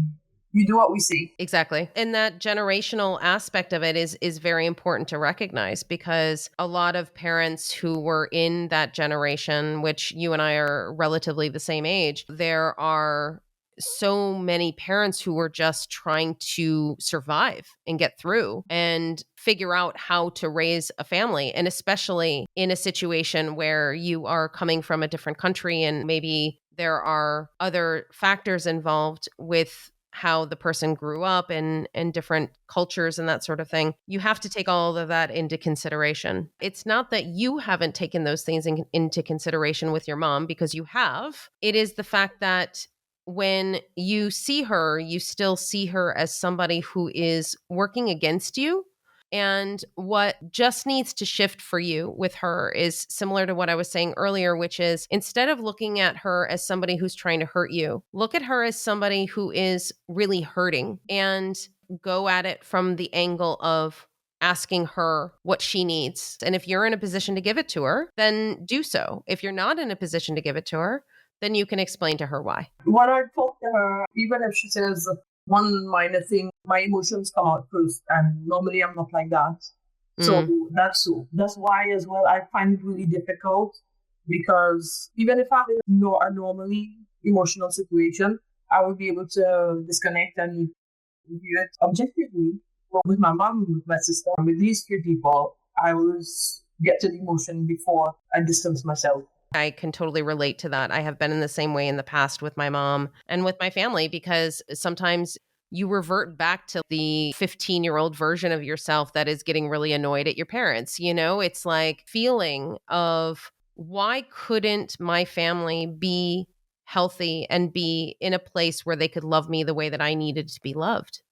you do what we say. Exactly. And that generational aspect of it is very important to recognize, because a lot of parents who were in that generation, which you and I are relatively the same age, there are so many parents who were just trying to survive and get through and figure out how to raise a family. And especially in a situation where you are coming from a different country and maybe there are other factors involved with how the person grew up and different cultures and that sort of thing. You have to take all of that into consideration. It's not that you haven't taken those things into consideration with your mom, because you have. It is the fact that when you see her, you still see her as somebody who is working against you. And what just needs to shift for you with her is similar to what I was saying earlier, which is instead of looking at her as somebody who's trying to hurt you, look at her as somebody who is really hurting, and go at it from the angle of asking her what she needs. And if you're in a position to give it to her, then do so. If you're not in a position to give it to her, then you can explain to her why. When I talk to her, even if she says one minor thing, my emotions come out first. And normally I'm not like that. So that's why as well I find it really difficult, because even if I'm in a normally emotional situation, I would be able to disconnect and view it objectively. But with my mom, with my sister, with these three people, I always get to the emotion before I distance myself. I can totally relate to that. I have been in the same way in the past with my mom and with my family, because sometimes you revert back to the 15-year-old version of yourself that is getting really annoyed at your parents. It's like feeling of, why couldn't my family be healthy and be in a place where they could love me the way that I needed to be loved?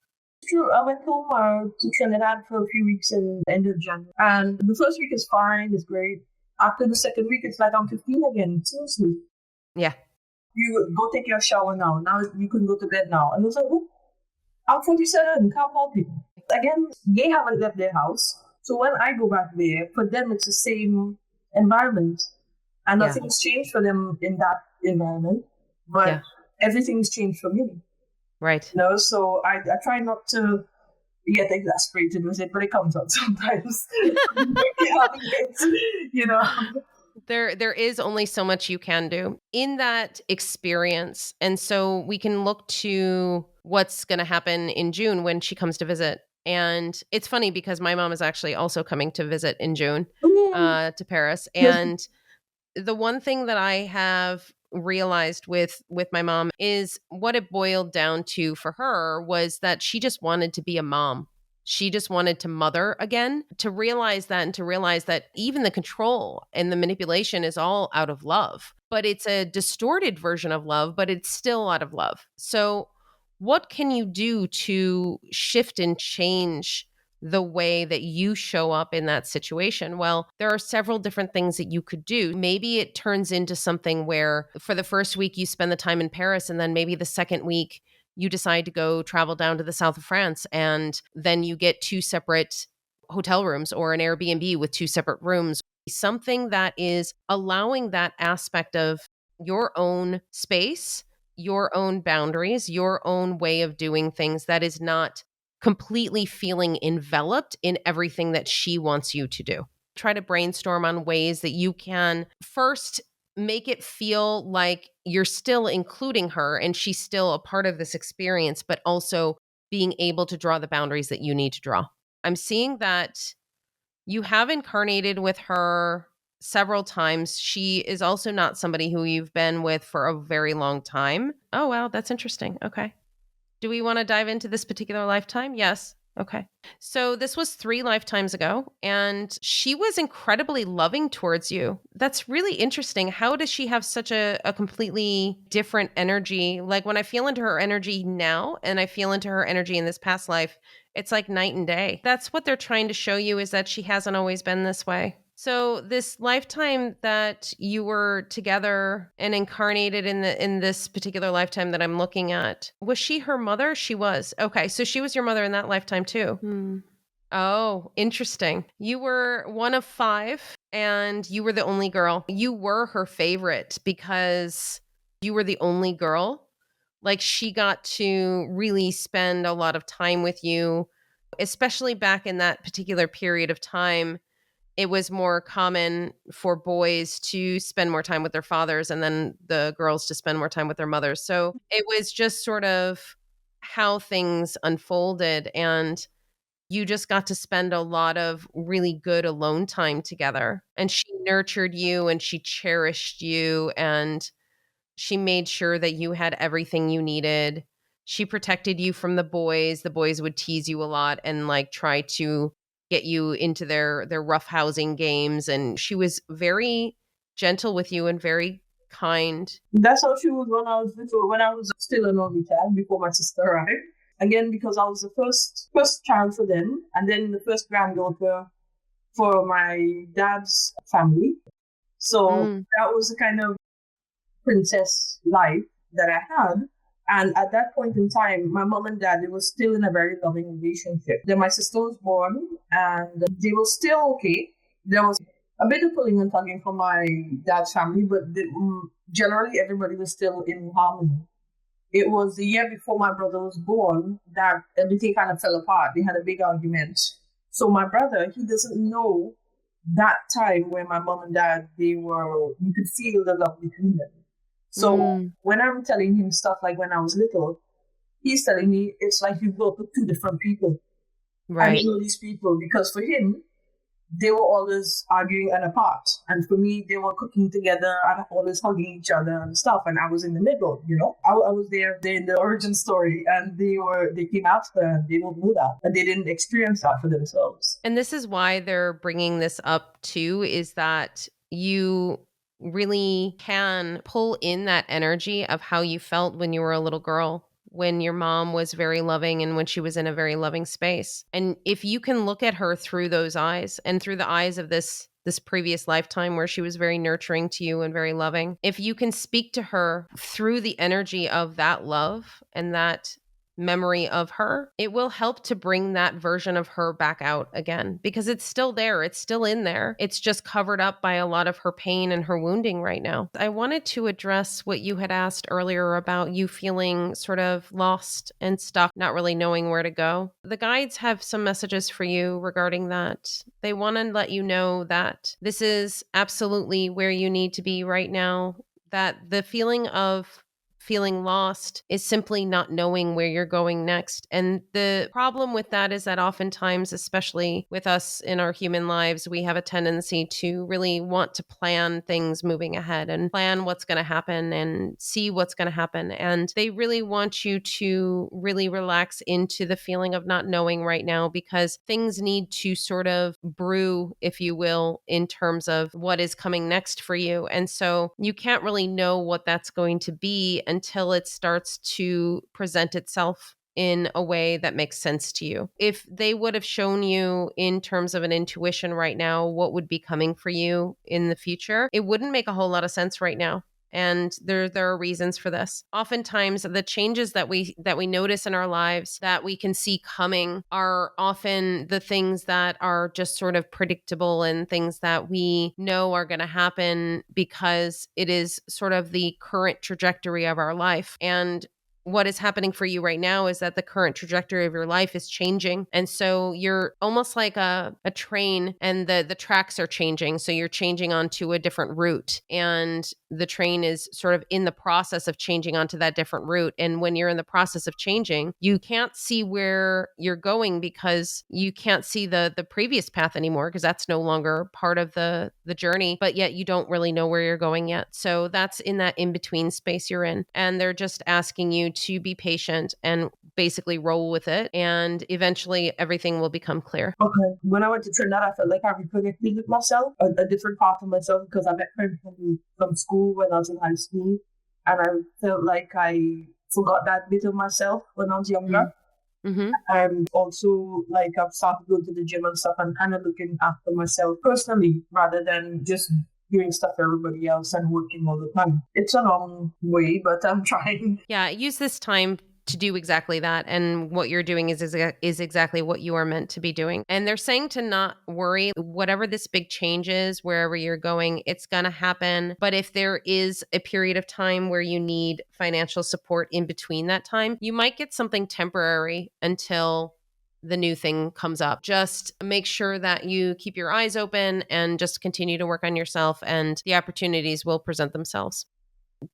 True. I went home to Trinidad for a few weeks in the end of January. And the first week is fine, it's great. After the second week, it's like I'm 15 again. Seriously. Yeah. You go take your shower now. Now you can go to bed now. And I was like, oh, I'm 47. Can't help it. Again, they haven't left their house. So when I go back there, for them, it's the same environment. And Yeah. nothing's changed for them in that environment. But Yeah. everything's changed for me. Right. You know, so I try not to get exasperated with it, but it comes out sometimes. You know. There is only so much you can do in that experience. And so we can look to what's going to happen in June when she comes to visit. And it's funny because my mom is actually also coming to visit in June to Paris. And the one thing that I have realized with my mom is what it boiled down to for her was that she just wanted to be a mom. She just wanted to mother again, to realize that and to realize that even the control and the manipulation is all out of love, but it's a distorted version of love, but it's still out of love. So what can you do to shift and change the way that you show up in that situation? Well, there are several different things that you could do. Maybe it turns into something where for the first week you spend the time in Paris, and then maybe the second week you decide to go travel down to the south of France, and then you get 2 separate hotel rooms or an Airbnb with 2 separate rooms. Something that is allowing that aspect of your own space, your own boundaries, your own way of doing things that is not completely feeling enveloped in everything that she wants you to do. Try to brainstorm on ways that you can first make it feel like you're still including her and she's still a part of this experience, but also being able to draw the boundaries that you need to draw. I'm seeing that you have incarnated with her several times. She is also not somebody who you've been with for a very long time. Oh, wow. That's interesting. Okay. Do we want to dive into this particular lifetime? Yes. Okay. So this was 3 lifetimes ago, and she was incredibly loving towards you. That's really interesting. How does she have such a completely different energy? Like when I feel into her energy now and I feel into her energy in this past life, it's like night and day. That's what they're trying to show you, is that she hasn't always been this way. So this lifetime that you were together and incarnated in this particular lifetime that I'm looking at, was she her mother? She was. Okay, so she was your mother in that lifetime too. Oh, interesting. You were one of 5 and you were the only girl. You were her favorite because you were the only girl. Like she got to really spend a lot of time with you, especially back in that particular period of time. It was more common for boys to spend more time with their fathers and then the girls to spend more time with their mothers. So it was just sort of how things unfolded. And you just got to spend a lot of really good alone time together. And she nurtured you and she cherished you and she made sure that you had everything you needed. She protected you from the boys. The boys would tease you a lot and like try to get you into their roughhousing games. And she was very gentle with you and very kind. That's how she was when I was little, when I was still an only child before my sister arrived. Again, because I was the first child for them, and then the first granddaughter for my dad's family. So that was the kind of princess life that I had. And at that point in time, my mom and dad, they were still in a very loving relationship. Then my sister was born and they were still okay. There was a bit of pulling and tugging from my dad's family, but generally everybody was still in harmony. It was the year before my brother was born that everything kind of fell apart. They had a big argument. So my brother, he doesn't know that time where my mom and dad, you could feel the love between them. So when I'm telling him stuff like when I was little, he's telling me it's like you grew up with 2 different people. Right. I know these people because for him, they were always arguing and apart. And for me, they were cooking together and always hugging each other and stuff. And I was in the middle, you know. I was there in the origin story and they came after and they didn't know that. And they didn't experience that for themselves. And this is why they're bringing this up too, is that you really can pull in that energy of how you felt when you were a little girl, when your mom was very loving and when she was in a very loving space. And if you can look at her through those eyes and through the eyes of this this previous lifetime where she was very nurturing to you and very loving. If you can speak to her through the energy of that love and that memory of her, it will help to bring that version of her back out again, because it's still there. It's still in there. It's just covered up by a lot of her pain and her wounding right now. I wanted to address what you had asked earlier about you feeling sort of lost and stuck, not really knowing where to go. The guides have some messages for you regarding that. They want to let you know that this is absolutely where you need to be right now, that the feeling of feeling lost is simply not knowing where you're going next. And the problem with that is that oftentimes, especially with us in our human lives, we have a tendency to really want to plan things moving ahead and plan what's going to happen and see what's going to happen. And they really want you to really relax into the feeling of not knowing right now, because things need to sort of brew, if you will, in terms of what is coming next for you. And so you can't really know what that's going to be until it starts to present itself in a way that makes sense to you. If they would have shown you in terms of an intuition right now what would be coming for you in the future, it wouldn't make a whole lot of sense right now. And there are reasons for this. Oftentimes, the changes that we notice in our lives that we can see coming are often the things that are just sort of predictable and things that we know are going to happen because it is sort of the current trajectory of our life. And what is happening for you right now is that the current trajectory of your life is changing. And so you're almost like a train, and the tracks are changing. So you're changing onto a different route, and the train is sort of in the process of changing onto that different route. And when you're in the process of changing, you can't see where you're going because you can't see the previous path anymore, because that's no longer part of the journey, but yet you don't really know where you're going yet. So that's in that in-between space you're in. And they're just asking you to be patient and basically roll with it. And eventually everything will become clear. Okay. When I went to Trinidad, I felt like I reconnected with myself, a different part of myself, because I met friends from school when I was in high school. And I felt like I forgot that bit of myself when I was younger. Mm-hmm. And also, like, I've started going to the gym and stuff and kind of looking after myself personally rather than just doing stuff for everybody else and working all the time. It's a long way, but I'm trying. Yeah, use this time to do exactly that. And what you're doing is exactly what you are meant to be doing. And they're saying to not worry. Whatever this big change is, wherever you're going, it's going to happen. But if there is a period of time where you need financial support in between that time, you might get something temporary until the new thing comes up. Just make sure that you keep your eyes open and just continue to work on yourself, and the opportunities will present themselves.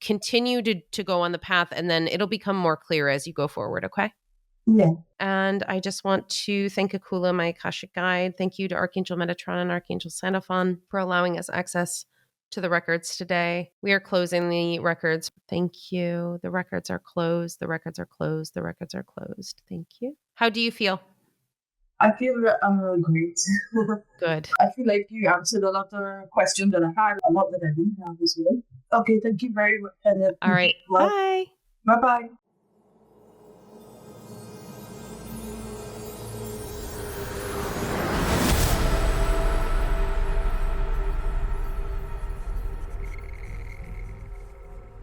Continue to go on the path, and then it'll become more clear as you go forward, okay? Yeah. And I just want to thank Akula, my Akashic guide. Thank you to Archangel Metatron and Archangel Xenophon for allowing us access to the records today. We are closing the records. Thank you. The records are closed. The records are closed. The records are closed. Thank you. How do you feel? I feel great. Good. I feel like you answered a lot of questions that I had, a lot that I didn't have as well. Okay, thank you very much. All right. Bye. Bye-bye.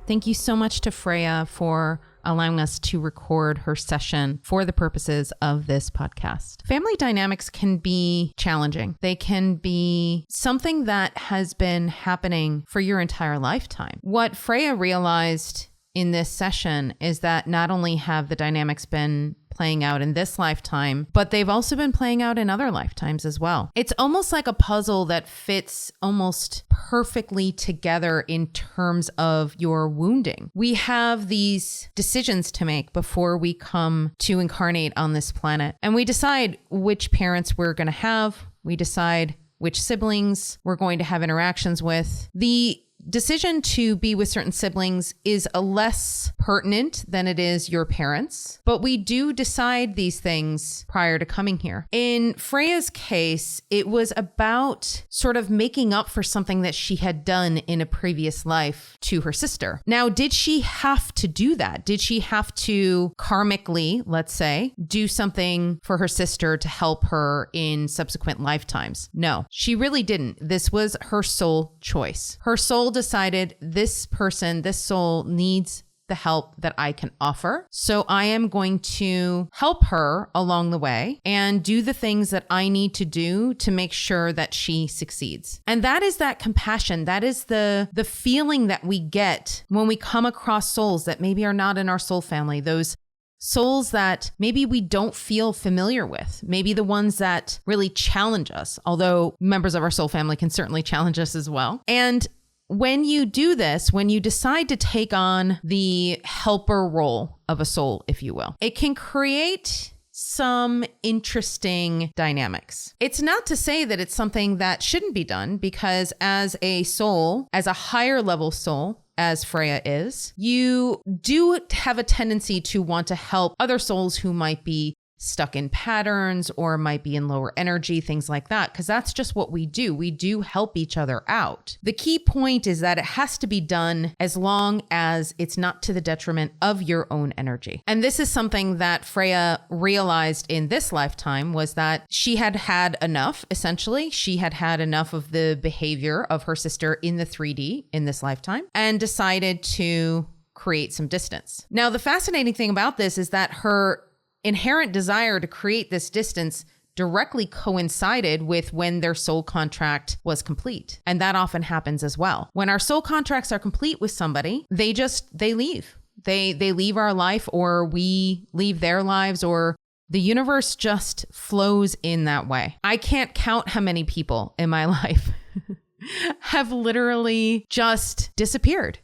Thank you so much to Freya for allowing us to record her session for the purposes of this podcast. Family dynamics can be challenging. They can be something that has been happening for your entire lifetime. What Freya realized in this session is that not only have the dynamics been playing out in this lifetime, but they've also been playing out in other lifetimes as well. It's almost like a puzzle that fits almost perfectly together in terms of your wounding. We have these decisions to make before we come to incarnate on this planet, and we decide which parents we're going to have. We decide which siblings we're going to have interactions with. The decision to be with certain siblings is a less pertinent than it is your parents, but we do decide these things prior to coming here. In Freya's case, it was about sort of making up for something that she had done in a previous life to her sister. Now, did she have to do that? Did she have to karmically, let's say, do something for her sister to help her in subsequent lifetimes? No, she really didn't. This was her soul choice. Her soul decided this person, this soul needs the help that I can offer. So I am going to help her along the way and do the things that I need to do to make sure that she succeeds. And that is that compassion. That is the feeling that we get when we come across souls that maybe are not in our soul family, those souls that maybe we don't feel familiar with, maybe the ones that really challenge us, although members of our soul family can certainly challenge us as well. And when you do this, when you decide to take on the helper role of a soul, if you will, it can create some interesting dynamics. It's not to say that it's something that shouldn't be done, because as a soul, as a higher level soul, as Freya is, you do have a tendency to want to help other souls who might be stuck in patterns or might be in lower energy, things like that, because that's just what we do. We do help each other out. The key point is that it has to be done as long as it's not to the detriment of your own energy. And this is something that Freya realized in this lifetime, was that she had had enough, essentially. She had had enough of the behavior of her sister in the 3D in this lifetime and decided to create some distance. Now, the fascinating thing about this is that her inherent desire to create this distance directly coincided with when their soul contract was complete. And that often happens as well. When our soul contracts are complete with somebody, they leave. They leave our life, or we leave their lives, or the universe just flows in that way. I can't count how many people in my life have literally just disappeared.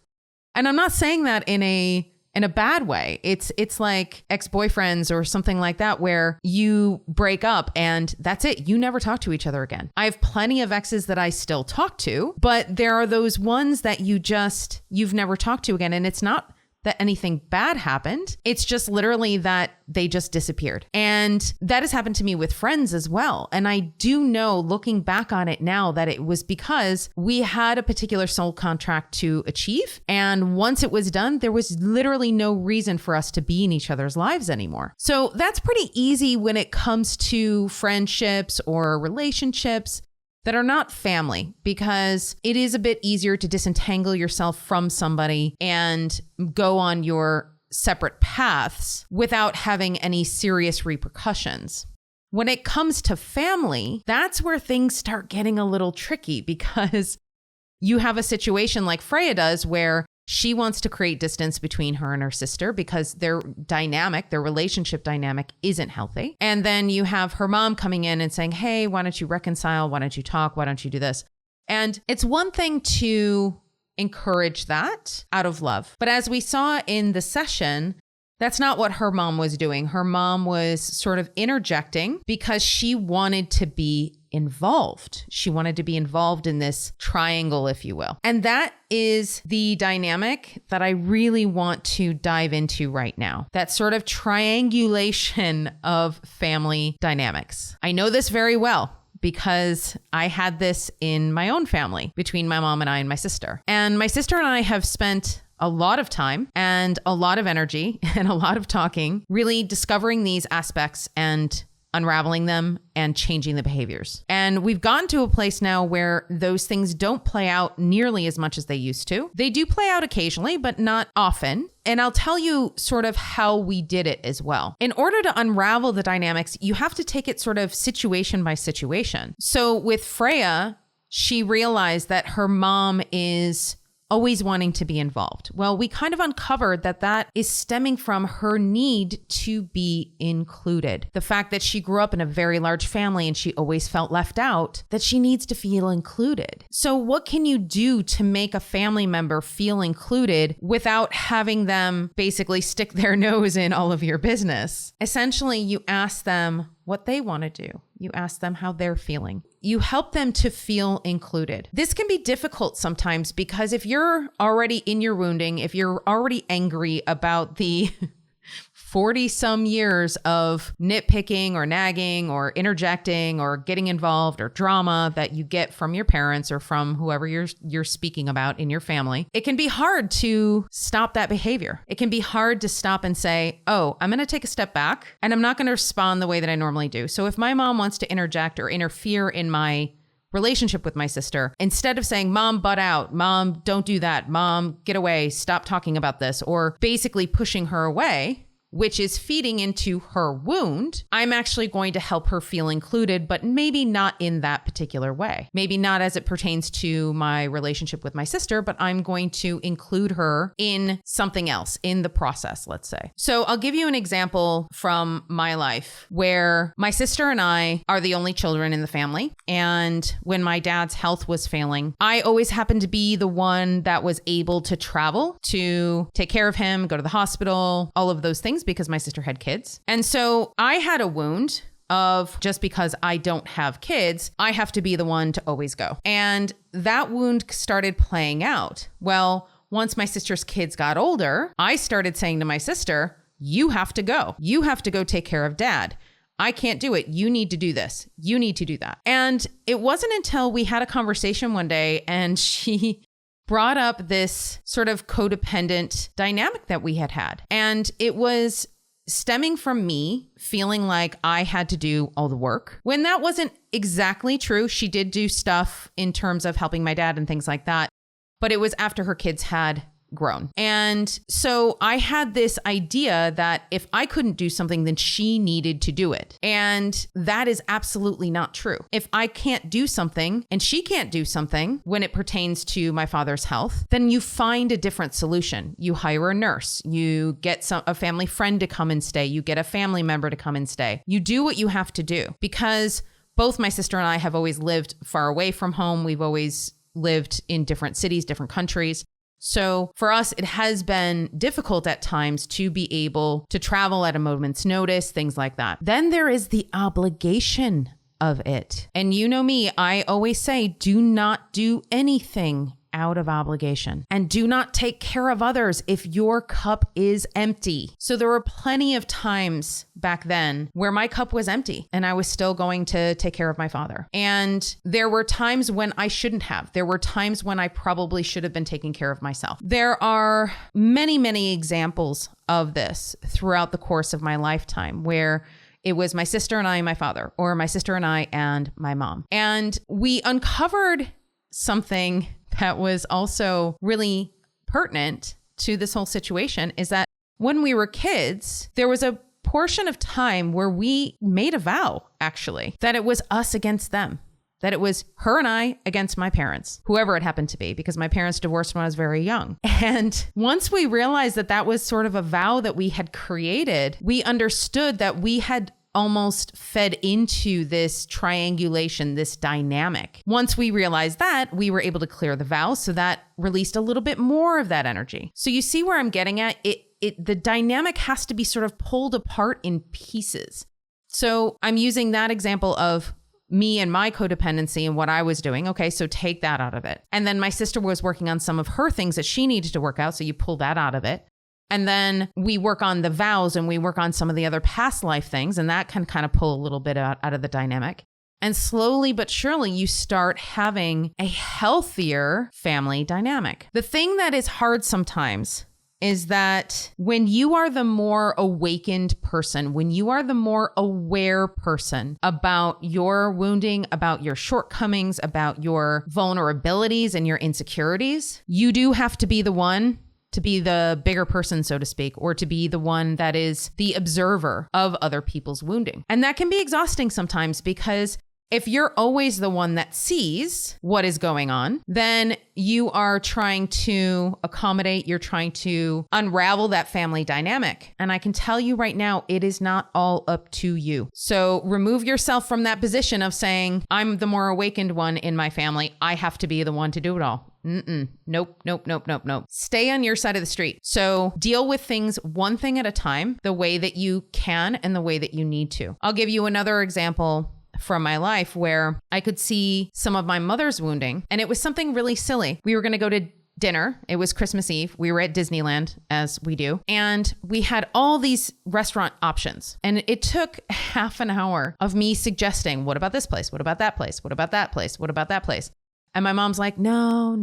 And I'm not saying that in a bad way. It's like ex-boyfriends or something like that, where you break up and that's it. You never talk to each other again. I have plenty of exes that I still talk to, but there are those ones that you've never talked to again. And it's not that anything bad happened. It's just literally that they just disappeared. And that has happened to me with friends as well. And I do know, looking back on it now, that it was because we had a particular soul contract to achieve. And once it was done, there was literally no reason for us to be in each other's lives anymore. So that's pretty easy when it comes to friendships or relationships that are not family, because it is a bit easier to disentangle yourself from somebody and go on your separate paths without having any serious repercussions. When it comes to family, that's where things start getting a little tricky, because you have a situation like Freya does, where she wants to create distance between her and her sister because their relationship dynamic isn't healthy. And then you have her mom coming in and saying, hey, why don't you reconcile? Why don't you talk? Why don't you do this? And it's one thing to encourage that out of love. But as we saw in the session, that's not what her mom was doing. Her mom was sort of interjecting because she wanted to be involved. She wanted to be involved in this triangle, if you will. And that is the dynamic that I really want to dive into right now. That sort of triangulation of family dynamics. I know this very well, because I had this in my own family between my mom and I and my sister. And my sister and I have spent a lot of time and a lot of energy and a lot of talking, really discovering these aspects and unraveling them and changing the behaviors. And we've gotten to a place now where those things don't play out nearly as much as they used to. They do play out occasionally, but not often. And I'll tell you sort of how we did it as well. In order to unravel the dynamics, you have to take it sort of situation by situation. So with Freya, she realized that her mom is always wanting to be involved. Well, we kind of uncovered that that is stemming from her need to be included. The fact that she grew up in a very large family and she always felt left out, that she needs to feel included. So what can you do to make a family member feel included without having them basically stick their nose in all of your business? Essentially, you ask them, what they want to do. You ask them how they're feeling. You help them to feel included. This can be difficult sometimes because if you're already in your wounding, if you're already angry about the 40 some years of nitpicking or nagging or interjecting or getting involved or drama that you get from your parents or from whoever you're speaking about in your family, it can be hard to stop that behavior. It can be hard to stop and say, oh, I'm going to take a step back and I'm not going to respond the way that I normally do. So if my mom wants to interject or interfere in my relationship with my sister, instead of saying, Mom, butt out, Mom, don't do that, Mom, get away, stop talking about this, or basically pushing her away, which is feeding into her wound, I'm actually going to help her feel included, but maybe not in that particular way. Maybe not as it pertains to my relationship with my sister, but I'm going to include her in something else in the process, let's say. So I'll give you an example from my life where my sister and I are the only children in the family. And when my dad's health was failing, I always happened to be the one that was able to travel to take care of him, go to the hospital, all of those things, because my sister had kids. And so I had a wound of just because I don't have kids, I have to be the one to always go. And that wound started playing out. Well, once my sister's kids got older, I started saying to my sister, you have to go. You have to go take care of dad. I can't do it. You need to do this. You need to do that. And it wasn't until we had a conversation one day and she brought up this sort of codependent dynamic that we had. And it was stemming from me feeling like I had to do all the work. When that wasn't exactly true, she did do stuff in terms of helping my dad and things like that. But it was after her kids had grown. And so I had this idea that if I couldn't do something, then she needed to do it. And that is absolutely not true. If I can't do something and she can't do something when it pertains to my father's health, then you find a different solution. You hire a nurse, you get a family friend to come and stay, you get a family member to come and stay. You do what you have to do because both my sister and I have always lived far away from home. We've always lived in different cities, different countries. So for us, it has been difficult at times to be able to travel at a moment's notice, things like that. Then there is the obligation of it. And you know me, I always say, do not do anything out of obligation and do not take care of others if your cup is empty. So there were plenty of times back then where my cup was empty and I was still going to take care of my father. And there were times when I shouldn't have. There were times when I probably should have been taking care of myself. There are many, many examples of this throughout the course of my lifetime where it was my sister and I and my father, or my sister and I and my mom. And we uncovered something that was also really pertinent to this whole situation is that when we were kids, there was a portion of time where we made a vow, actually, that it was us against them, that it was her and I against my parents, whoever it happened to be, because my parents divorced when I was very young. And once we realized that that was sort of a vow that we had created, we understood that we had almost fed into this triangulation, this dynamic. Once we realized that, we were able to clear the vow, so that released a little bit more of that energy. So you see where I'm getting at? The dynamic has to be sort of pulled apart in pieces. So I'm using that example of me and my codependency and what I was doing. Okay, so take that out of it. And then my sister was working on some of her things that she needed to work out, so you pull that out of it. And then we work on the vows and we work on some of the other past life things, and that can kind of pull a little bit out of the dynamic. And slowly but surely, you start having a healthier family dynamic. The thing that is hard sometimes is that when you are the more awakened person, when you are the more aware person about your wounding, about your shortcomings, about your vulnerabilities and your insecurities, you do have to be the one to be the bigger person, so to speak, or to be the one that is the observer of other people's wounding. And that can be exhausting sometimes, because if you're always the one that sees what is going on, then you are trying to accommodate, you're trying to unravel that family dynamic. And I can tell you right now, it is not all up to you. So remove yourself from that position of saying, I'm the more awakened one in my family. I have to be the one to do it all. Nope. Stay on your side of the street. So deal with things one thing at a time, the way that you can and the way that you need to. I'll give you another example from my life where I could see some of my mother's wounding, and it was something really silly. We were going to go to dinner. It was Christmas Eve. We were at Disneyland, as we do. And we had all these restaurant options. And it took half an hour of me suggesting, what about this place? What about that place? What about that place? What about that place? And my mom's like, no.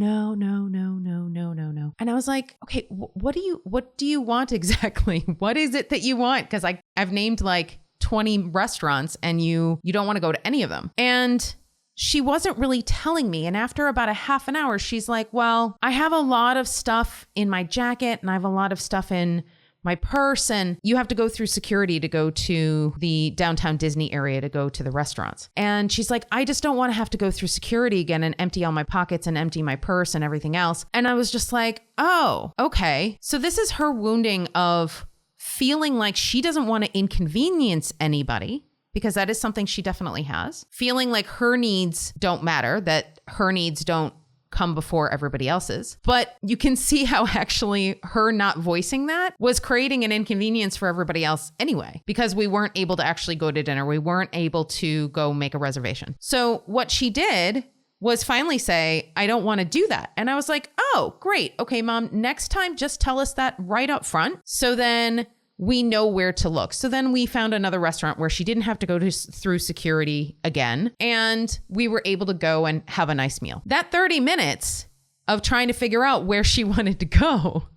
And I was like, okay, what do you want exactly? What is it that you want? Because I've named like 20 restaurants and you don't want to go to any of them. And she wasn't really telling me. And after about a half an hour, she's like, well, I have a lot of stuff in my jacket and I have a lot of stuff in my purse, and you have to go through security to go to the downtown Disney area to go to the restaurants. And she's like, I just don't want to have to go through security again and empty all my pockets and empty my purse and everything else. And I was just like, oh, okay. So this is her wounding of feeling like she doesn't want to inconvenience anybody, because that is something she definitely has. Feeling like her needs don't matter, that her needs don't come before everybody else's. But you can see how actually her not voicing that was creating an inconvenience for everybody else anyway, because we weren't able to actually go to dinner. We weren't able to go make a reservation. So what she did was finally say, I don't want to do that. And I was like, oh, great. Okay, Mom, next time, just tell us that right up front. So then we know where to look. So then we found another restaurant where she didn't have to go through security again. And we were able to go and have a nice meal. That 30 minutes of trying to figure out where she wanted to go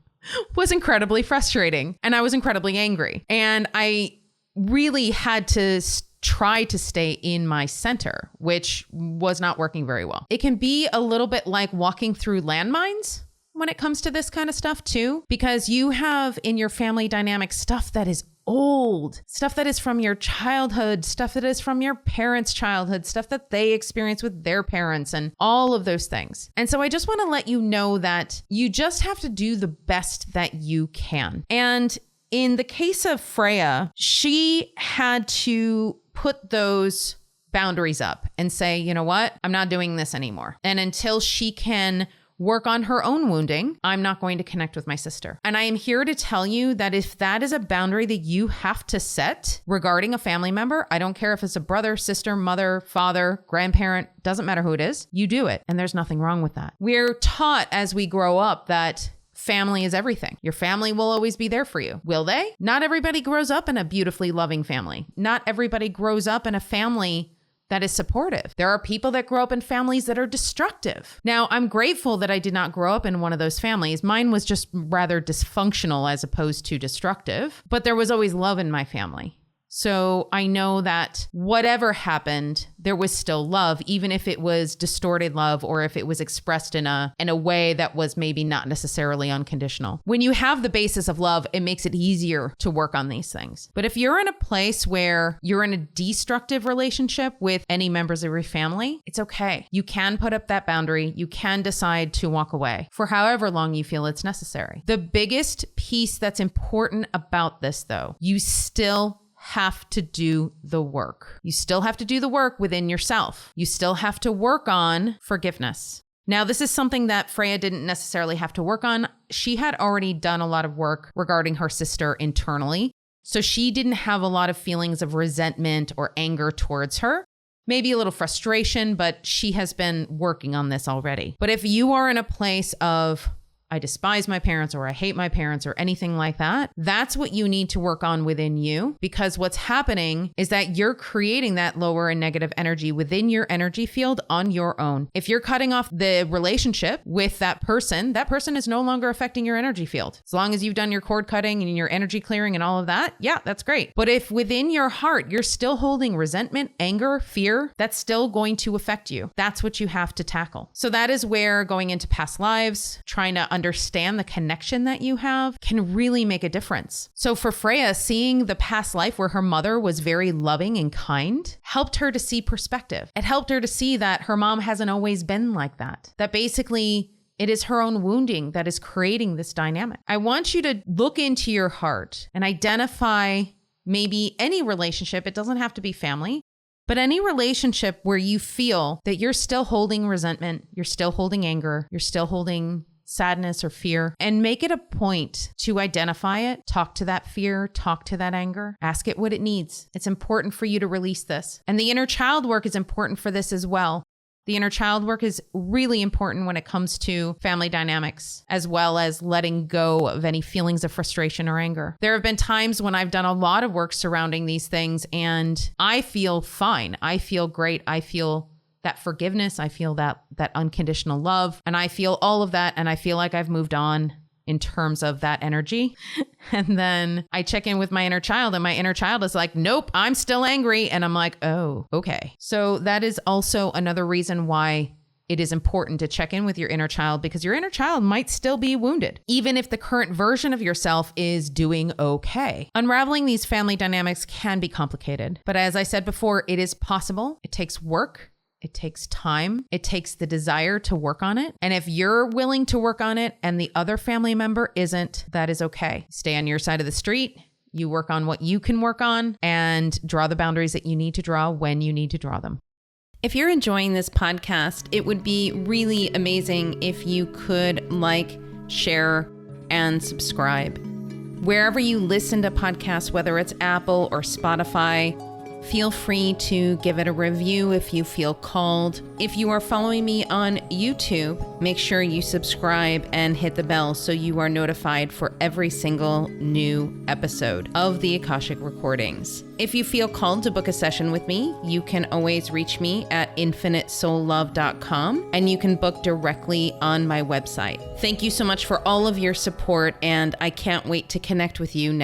was incredibly frustrating. And I was incredibly angry. And I really had to try to stay in my center, which was not working very well. It can be a little bit like walking through landmines when it comes to this kind of stuff too, because you have in your family dynamic stuff that is old, stuff that is from your childhood, stuff that is from your parents' childhood, stuff that they experienced with their parents and all of those things. And so I just want to let you know that you just have to do the best that you can. And in the case of Freya, she had to put those boundaries up and say, you know what, I'm not doing this anymore. And until she can work on her own wounding, I'm not going to connect with my sister. And I am here to tell you that if that is a boundary that you have to set regarding a family member, I don't care if it's a brother, sister, mother, father, grandparent, doesn't matter who it is, you do it. And there's nothing wrong with that. We're taught as we grow up that family is everything. Your family will always be there for you. Will they? Not everybody grows up in a beautifully loving family. Not everybody grows up in a family that is supportive. There are people that grow up in families that are destructive. Now, I'm grateful that I did not grow up in one of those families. Mine was just rather dysfunctional as opposed to destructive, but there was always love in my family. So I know that whatever happened, there was still love, even if it was distorted love or if it was expressed in a way that was maybe not necessarily unconditional. When you have the basis of love, it makes it easier to work on these things. But if you're in a place where you're in a destructive relationship with any members of your family, it's okay. You can put up that boundary. You can decide to walk away for however long you feel it's necessary. The biggest piece that's important about this, though, you still have to do the work. You still have to do the work within yourself. You still have to work on forgiveness. Now, this is something that Freya didn't necessarily have to work on. She had already done a lot of work regarding her sister internally. So she didn't have a lot of feelings of resentment or anger towards her. Maybe a little frustration, but she has been working on this already. But if you are in a place of I despise my parents or I hate my parents or anything like that, that's what you need to work on within you, because what's happening is that you're creating that lower and negative energy within your energy field on your own. If you're cutting off the relationship with that person is no longer affecting your energy field. As long as you've done your cord cutting and your energy clearing and all of that, yeah, that's great. But if within your heart, you're still holding resentment, anger, fear, that's still going to affect you. That's what you have to tackle. So that is where going into past lives, trying to understand the connection that you have can really make a difference. So for Freya, seeing the past life where her mother was very loving and kind helped her to see perspective. It helped her to see that her mom hasn't always been like that. That basically it is her own wounding that is creating this dynamic. I want you to look into your heart and identify maybe any relationship. It doesn't have to be family, But any relationship where you feel that you're still holding resentment, you're still holding anger, you're still holding sadness or fear, and make it a point to identify it, talk to that fear, talk to that anger, ask it what it needs. It's important for you to release this. And the inner child work is important for this as well. The inner child work is really important when it comes to family dynamics, as well as letting go of any feelings of frustration or anger. There have been times when I've done a lot of work surrounding these things and I feel fine. I feel great. I feel that forgiveness. I feel that unconditional love, and I feel all of that. And I feel like I've moved on in terms of that energy. And then I check in with my inner child, and my inner child is like, nope, I'm still angry. And I'm like, oh, okay. So that is also another reason why it is important to check in with your inner child, because your inner child might still be wounded, even if the current version of yourself is doing okay. Unraveling these family dynamics can be complicated, but as I said before, it is possible. It takes work. It takes time. It takes the desire to work on it. And if you're willing to work on it and the other family member isn't, that is okay. Stay on your side of the street. You work on what you can work on and draw the boundaries that you need to draw when you need to draw them. If you're enjoying this podcast, it would be really amazing if you could like, share, and subscribe. Wherever you listen to podcasts, whether it's Apple or Spotify, feel free to give it a review if you feel called. If you are following me on YouTube, make sure you subscribe and hit the bell so you are notified for every single new episode of the Akashic Recordings. If you feel called to book a session with me, you can always reach me at infinitesoullove.com, and you can book directly on my website. Thank you so much for all of your support, and I can't wait to connect with you next